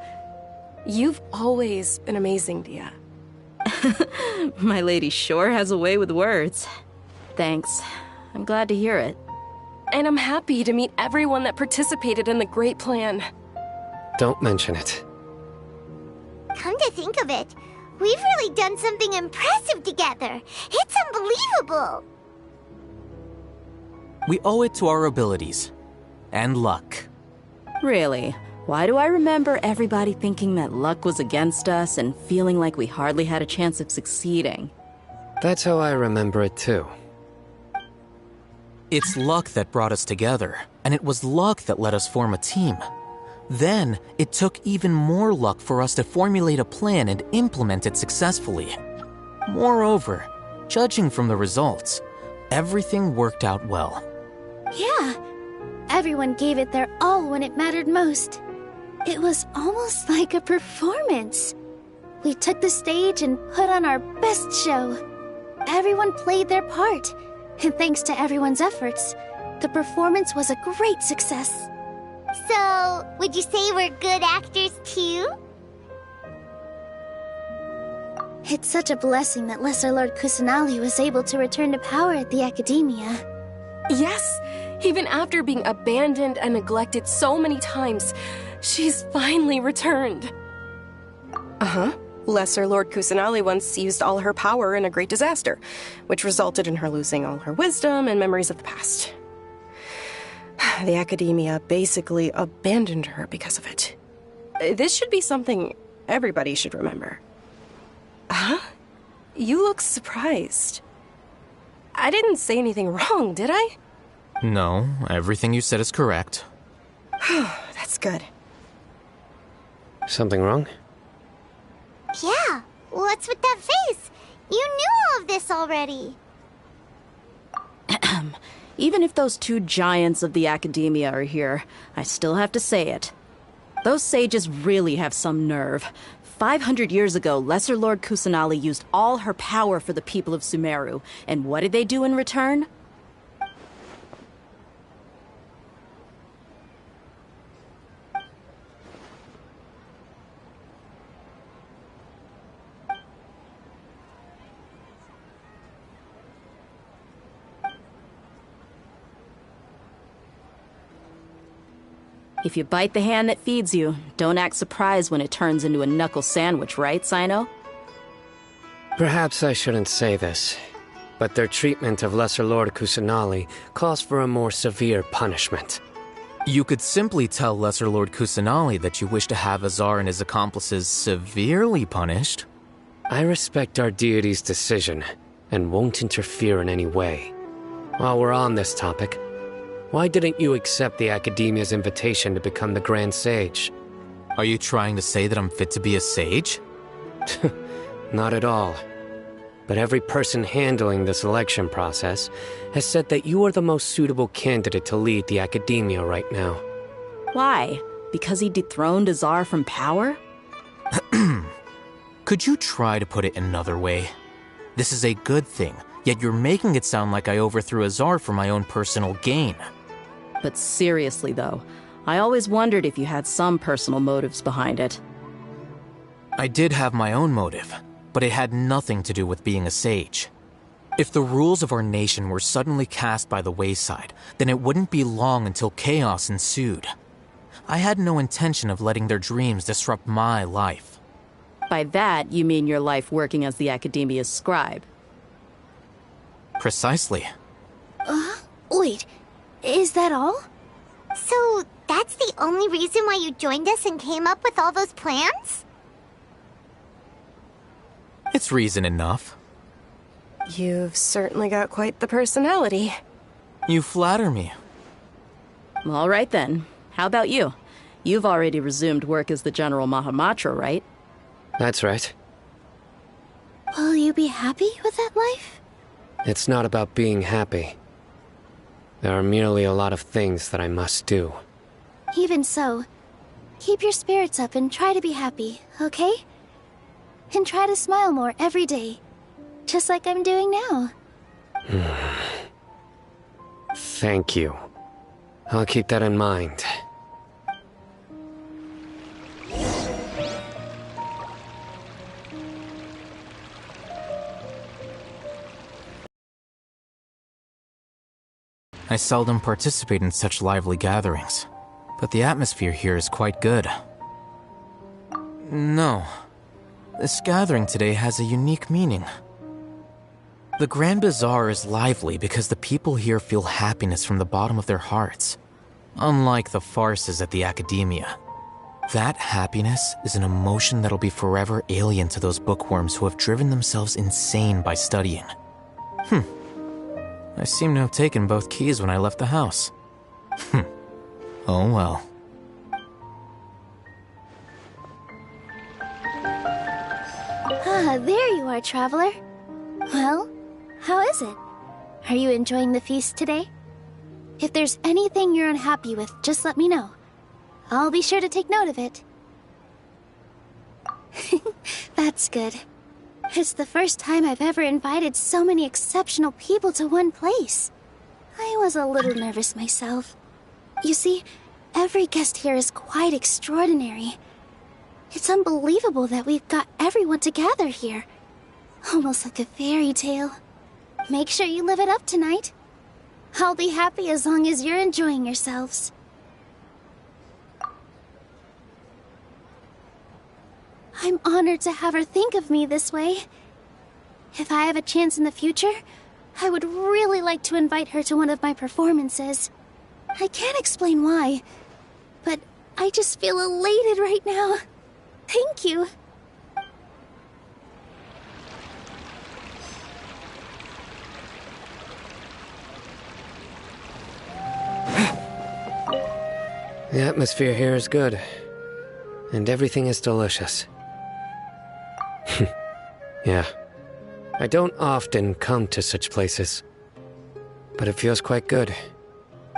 You've always been amazing, Dia. My lady sure has a way with words. Thanks. I'm glad to hear it. And I'm happy to meet everyone that participated in the great plan. Don't mention it. Come to think of it, we've really done something impressive together. It's unbelievable. We owe it to our abilities. And luck. Really? Why do I remember everybody thinking that luck was against us and feeling like we hardly had a chance of succeeding? That's how I remember it too. It's luck that brought us together, and it was luck that let us form a team. Then, it took even more luck for us to formulate a plan and implement it successfully. Moreover, judging from the results, everything worked out well. Yeah, everyone gave it their all when it mattered most. It was almost like a performance. We took the stage and put on our best show. Everyone played their part, and thanks to everyone's efforts, the performance was a great success. So, would you say we're good actors too? It's such a blessing that Lesser Lord Kusanali was able to return to power at the Academia. Yes, even after being abandoned and neglected so many times, she's finally returned. Lesser Lord Kusanali once used all her power in a great disaster, which resulted in her losing all her wisdom and memories of the past. The Academia basically abandoned her because of it. This should be something everybody should remember. Huh? You look surprised. I didn't say anything wrong, did I? No, everything you said is correct. That's good. Something wrong? Yeah, what's with that face? You knew all of this already. Even if those two giants of the Academia are here, I still have to say it. Those sages really have some nerve. 500 years ago, Lesser Lord Kusanali used all her power for the people of Sumeru, and what did they do in return? If you bite the hand that feeds you, don't act surprised when it turns into a knuckle sandwich, right, Sino? Perhaps I shouldn't say this, but their treatment of Lesser Lord Kusanali calls for a more severe punishment. You could simply tell Lesser Lord Kusanali that you wish to have Azar and his accomplices severely punished. I respect our deity's decision, and won't interfere in any way. While we're on this topic, why didn't you accept the Academia's invitation to become the Grand Sage? Are you trying to say that I'm fit to be a sage? Not at all. But every person handling the selection process has said that you are the most suitable candidate to lead the Academia right now. Why? Because he dethroned Azar from power? Could you try to put it another way? This is a good thing, yet you're making it sound like I overthrew Azar for my own personal gain. But seriously, though, I always wondered if you had some personal motives behind it. I did have my own motive, but it had nothing to do with being a sage. If the rules of our nation were suddenly cast by the wayside, then it wouldn't be long until chaos ensued. I had no intention of letting their dreams disrupt my life. By that, you mean your life working as the Academia's scribe? Precisely. Wait, is that all? So, that's the only reason why you joined us and came up with all those plans? It's reason enough. You've certainly got quite the personality. You flatter me. All right then. How about you? You've already resumed work as the General Mahamatra, right? That's right. Will you be happy with that life? It's not about being happy. There are merely a lot of things that I must do. Even so, keep your spirits up and try to be happy, okay? And try to smile more every day, just like I'm doing now. Thank you. I'll keep that in mind. I seldom participate in such lively gatherings, but the atmosphere here is quite good. No, this gathering today has a unique meaning. The Grand Bazaar is lively because the people here feel happiness from the bottom of their hearts, unlike the farces at the Academia. That happiness is an emotion that'll be forever alien to those bookworms who have driven themselves insane by studying. I seem to have taken both keys when I left the house. Oh well. Ah, there you are, traveler. Well, how is it? Are you enjoying the feast today? If there's anything you're unhappy with, just let me know. I'll be sure to take note of it. That's good. It's the first time I've ever invited so many exceptional people to one place. I was a little nervous myself. You see, every guest here is quite extraordinary. It's unbelievable that we've got everyone together here. Almost like a fairy tale. Make sure you live it up tonight. I'll be happy as long as you're enjoying yourselves. I'm honored to have her think of me this way. If I have a chance in the future, I would really like to invite her to one of my performances. I can't explain why, but I just feel elated right now. Thank you. The atmosphere here is good, and everything is delicious. Yeah. I don't often come to such places, but it feels quite good.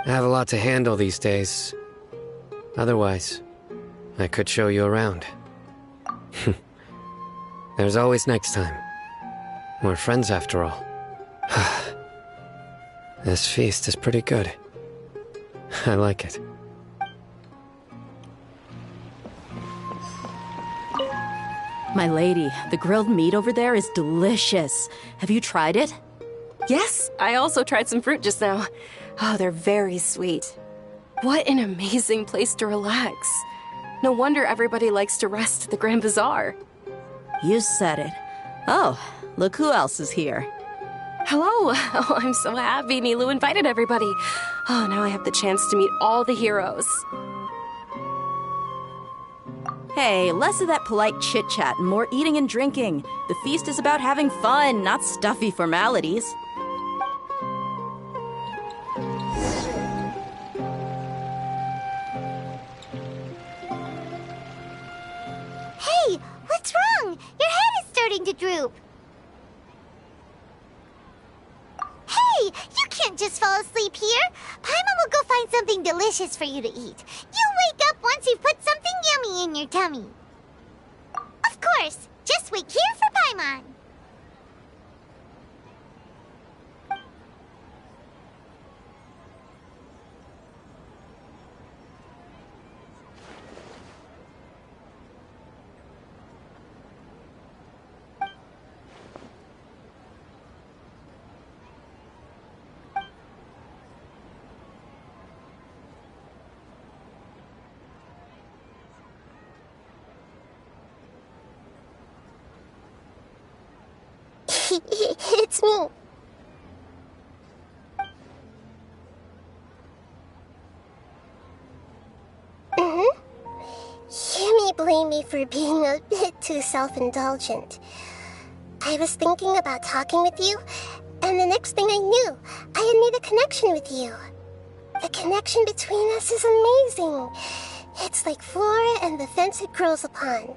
I have a lot to handle these days. Otherwise, I could show you around. There's always next time. We're friends after all. This feast is pretty good. I like it. My lady, the grilled meat over there is delicious. Have you tried it? Yes, I also tried some fruit just now. Oh, they're very sweet. What an amazing place to relax. No wonder everybody likes to rest at the Grand Bazaar. You said it. Oh, look who else is here. Hello. Oh, I'm so happy Nilu invited everybody. Oh, now I have the chance to meet all the heroes. Hey, less of that polite chit-chat and more eating and drinking. The feast is about having fun, not stuffy formalities. Hey, what's wrong? Your head is starting to droop. Hey, you can't just fall asleep here. Paimon will go find something delicious for you to eat. You'll wake up once you've put something yummy in your tummy. Of course, just wait here for Paimon. It's me. You may blame me for being a bit too self-indulgent. I was thinking about talking with you, and the next thing I knew, I had made a connection with you. The connection between us is amazing. It's like flora and the fence it grows upon.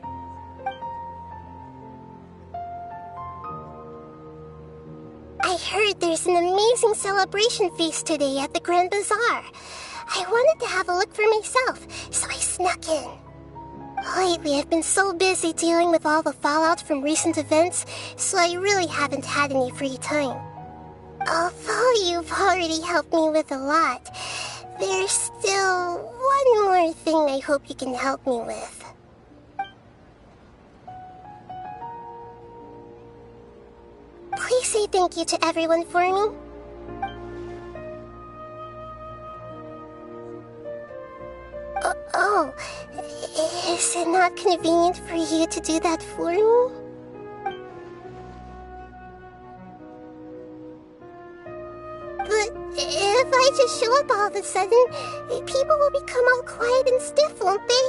I I heard there's an amazing celebration feast today at the Grand Bazaar. I wanted to have a look for myself, so I snuck in. Lately, I've been so busy dealing with all the fallout from recent events, so I really haven't had any free time. Although you've already helped me with a lot, there's still one more thing I hope you can help me with. Please say thank you to everyone for me. Oh, is it not convenient for you to do that for me? But if I just show up all of a sudden, people will become all quiet and stiff, won't they?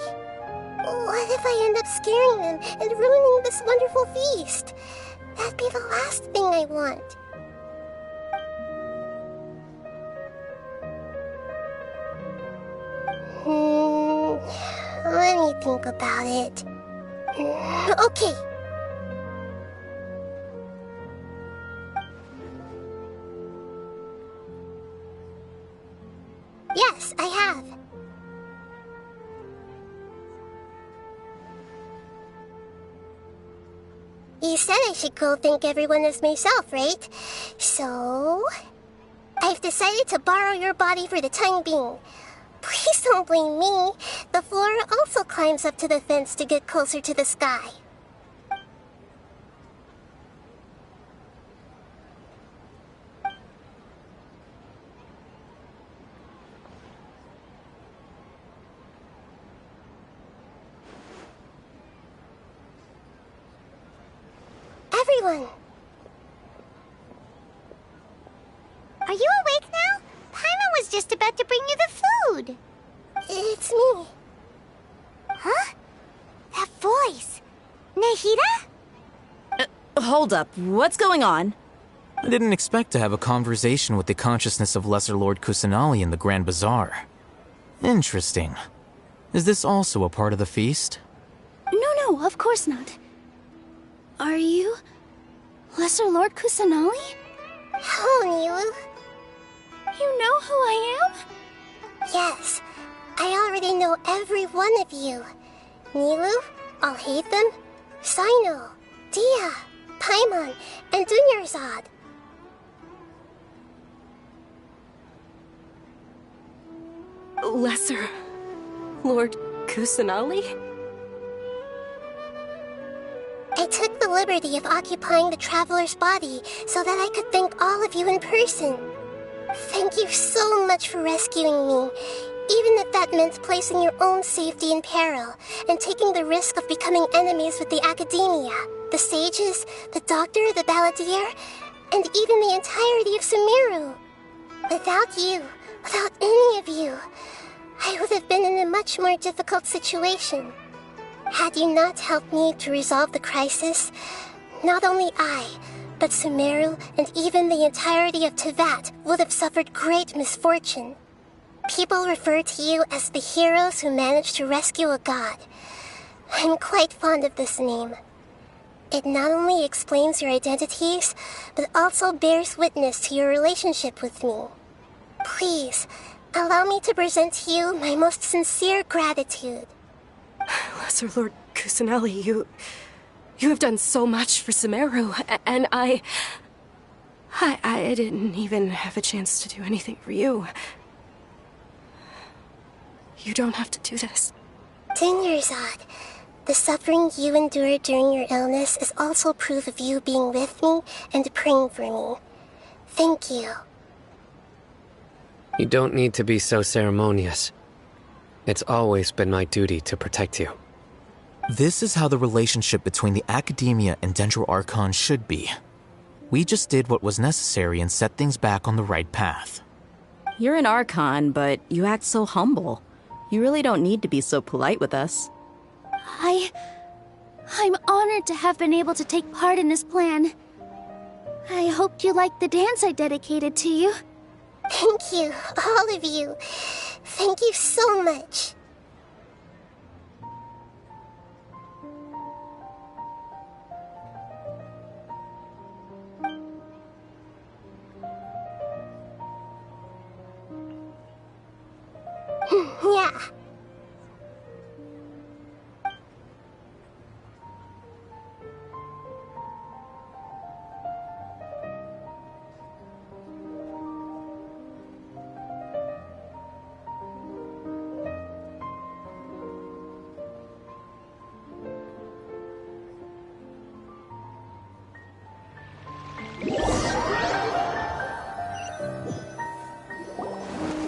What if I end up scaring them and ruining this wonderful feast? That'd be the last thing I want. Let me think about it. Okay. Yes, I have. You said I should go thank everyone as myself, right? So, I've decided to borrow your body for the time being. Please don't blame me. The flora also climbs up to the fence to get closer to the sky. Everyone! Are you awake now? Paimon was just about to bring you the food. It's me. Huh? That voice. Nahida? Hold up. What's going on? I didn't expect to have a conversation with the consciousness of Lesser Lord Kusanali in the Grand Bazaar. Interesting. Is this also a part of the feast? No, of course not. Are you Lesser Lord Kusanali? Hello, Nilu. You know who I am? Yes, I already know every one of you. Nilu, Alhaitham, Sino, Dia, Paimon, and Dunyarzad. Lesser Lord Kusanali? I took the liberty of occupying the traveler's body so that I could thank all of you in person. Thank you so much for rescuing me, even if that meant placing your own safety in peril and taking the risk of becoming enemies with the academia, the sages, the doctor, the balladeer, and even the entirety of Sumeru. Without you, without any of you, I would have been in a much more difficult situation. Had you not helped me to resolve the crisis, not only I, but Sumeru and even the entirety of Teyvat would have suffered great misfortune. People refer to you as the heroes who managed to rescue a god. I'm quite fond of this name. It not only explains your identities, but also bears witness to your relationship with me. Please, allow me to present to you my most sincere gratitude. Lesser Lord Kusanali, you have done so much for Sumeru, and I didn't even have a chance to do anything for you. You don't have to do this. Dunyarzad, the suffering you endured during your illness is also proof of you being with me and praying for me. Thank you. You don't need to be so ceremonious. It's always been my duty to protect you. This is how the relationship between the Academia and Dendro Archon should be. We just did what was necessary and set things back on the right path. You're an Archon, but you act so humble. You really don't need to be so polite with us. I'm honored to have been able to take part in this plan. I hoped you liked the dance I dedicated to you. Thank you, all of you. Thank you so much. Yeah.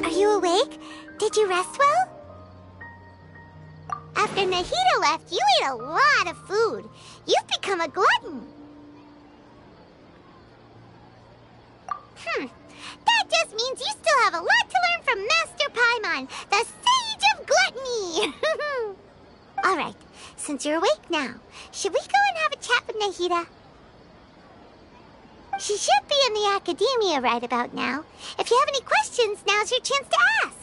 Are you awake? Did you rest well? After Nahida left, you ate a lot of food. You've become a glutton. That just means you still have a lot to learn from Master Paimon, the Sage of Gluttony. All right, since you're awake now, should we go and have a chat with Nahida? She should be in the academia right about now. If you have any questions, now's your chance to ask.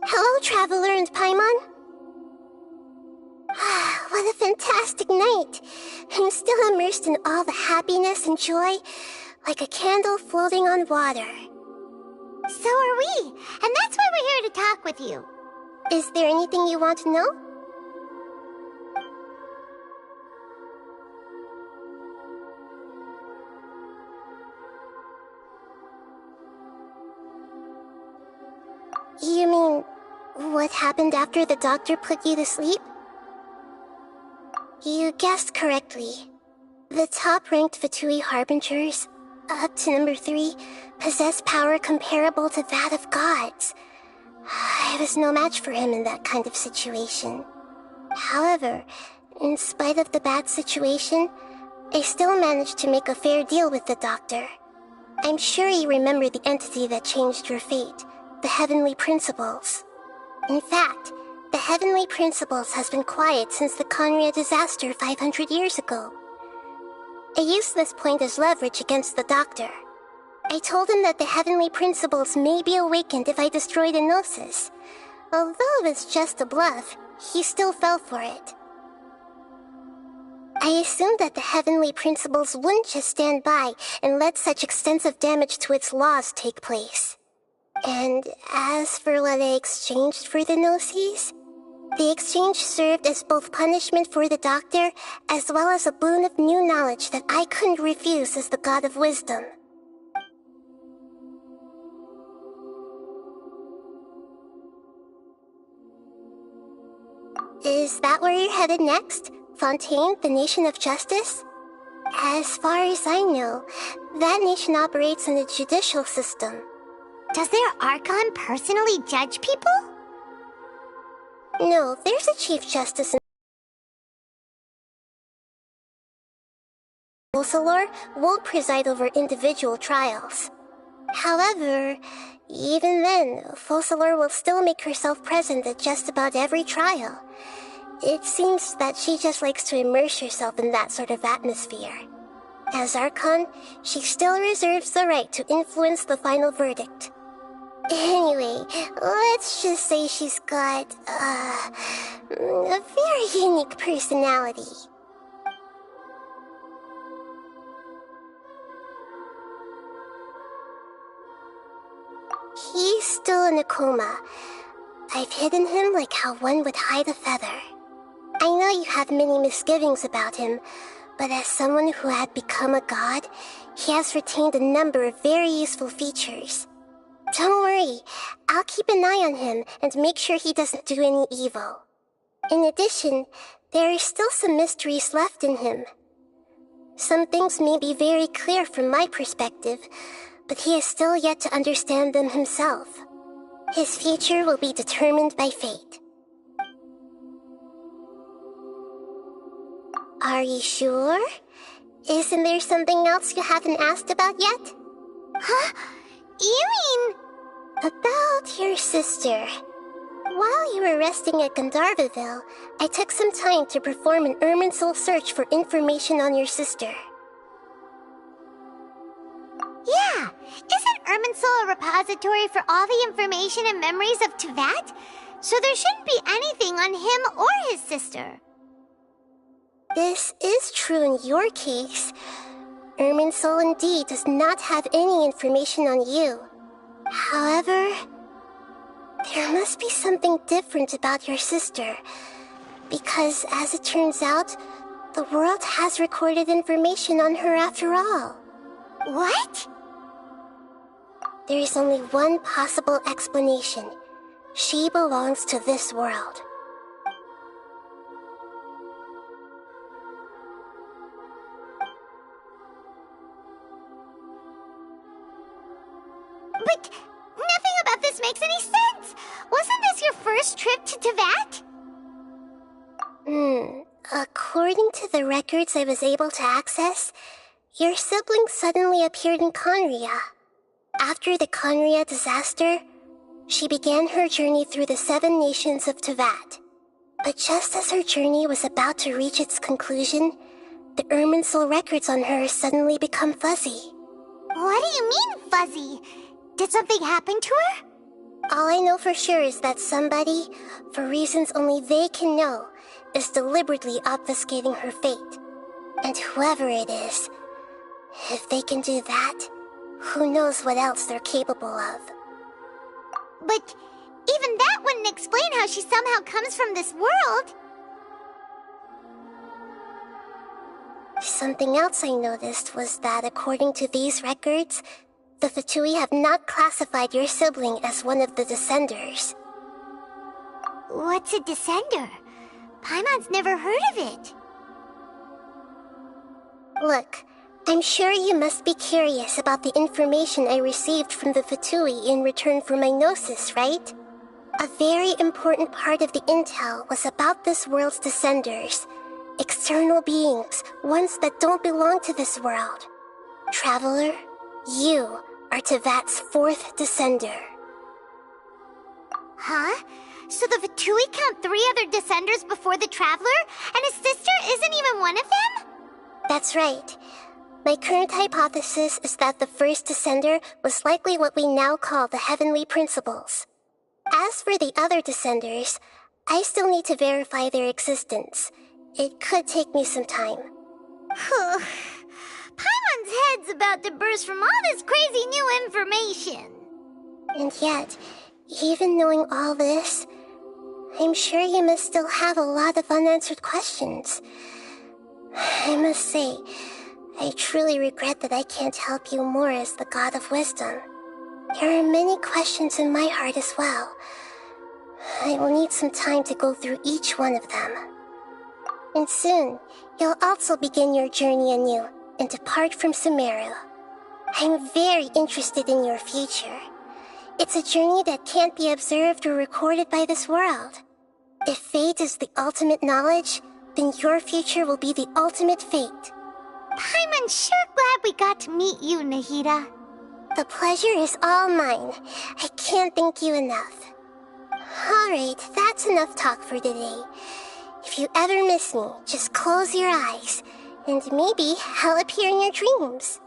Hello, Traveler and Paimon. What a fantastic night. I'm still immersed in all the happiness and joy, like a candle floating on water. So are we, and that's why we're here to talk with you. Is there anything you want to know? You mean, what happened after the doctor put you to sleep? You guessed correctly. The top-ranked Fatui Harbingers, up to number 3, possess power comparable to that of gods. I was no match for him in that kind of situation. However, in spite of the bad situation, I still managed to make a fair deal with the doctor. I'm sure you remember the entity that changed your fate, the Heavenly Principles. In fact, the Heavenly Principles has been quiet since the Conria disaster 500 years ago. I used this point as leverage against the doctor. I told him that the Heavenly Principles may be awakened if I destroy the Gnosis. Although it's just a bluff, he still fell for it. I assumed that the Heavenly Principles wouldn't just stand by and let such extensive damage to its laws take place. And as for what I exchanged for the Gnosis, the exchange served as both punishment for the doctor, as well as a boon of new knowledge that I couldn't refuse as the God of Wisdom. Is that where you're headed next? Fontaine, the Nation of Justice? As far as I know, that nation operates in a judicial system. Does their Archon personally judge people? No, there's a Chief Justice in Focalor won't preside over individual trials. However, even then, Focalor will still make herself present at just about every trial. It seems that she just likes to immerse herself in that sort of atmosphere. As Archon, she still reserves the right to influence the final verdict. Anyway, let's just say she's got, a very unique personality. He's still in a coma. I've hidden him like how one would hide a feather. I know you have many misgivings about him, but as someone who had become a god, he has retained a number of very useful features. Don't worry, I'll keep an eye on him and make sure he doesn't do any evil. In addition, there are still some mysteries left in him. Some things may be very clear from my perspective, but he is still yet to understand them himself. His future will be determined by fate. Are you sure? Isn't there something else you haven't asked about yet? Huh? You mean... About your sister. While you were resting at Gandharvaville, I took some time to perform an Irminsul search for information on your sister. Yeah! Isn't Irminsul a repository for all the information and memories of Teyvat? So there shouldn't be anything on him or his sister. This is true in your case. Irminsul indeed does not have any information on you. However, there must be something different about your sister. Because, as it turns out, the world has recorded information on her after all. What? There is only one possible explanation. She belongs to this world. But nothing about this makes any sense! Wasn't this your first trip to Teyvat? According to the records I was able to access, your sibling suddenly appeared in Conria. After the Conria disaster, she began her journey through the 7 nations of Teyvat. But just as her journey was about to reach its conclusion, the Irminsul records on her suddenly become fuzzy. What do you mean, fuzzy? Did something happen to her? All I know for sure is that somebody, for reasons only they can know, is deliberately obfuscating her fate. And whoever it is, if they can do that, who knows what else they're capable of. But even that wouldn't explain how she somehow comes from this world. Something else I noticed was that according to these records, the Fatui have not classified your sibling as one of the Descenders. What's a Descender? Paimon's never heard of it. Look, I'm sure you must be curious about the information I received from the Fatui in return for my gnosis, right? A very important part of the intel was about this world's Descenders. External beings, ones that don't belong to this world. Traveler, you are Teyvat's 4th Descender. Huh? So the Fatui count 3 other Descenders before the Traveler, and his sister isn't even one of them? That's right. My current hypothesis is that the first Descender was likely what we now call the Heavenly Principles. As for the other Descenders, I still need to verify their existence. It could take me some time. Paimon's head's about to burst from all this crazy new information. And yet, even knowing all this, I'm sure you must still have a lot of unanswered questions. I must say, I truly regret that I can't help you more as the God of Wisdom. There are many questions in my heart as well. I will need some time to go through each one of them. And soon, you'll also begin your journey anew and depart from Sumeru. I'm very interested in your future. It's a journey that can't be observed or recorded by this world. If fate is the ultimate knowledge, then your future will be the ultimate fate. Paimon's sure glad we got to meet you, Nahida. The pleasure is all mine. I can't thank you enough. Alright, that's enough talk for today. If you ever miss me, just close your eyes, and maybe I'll appear in your dreams.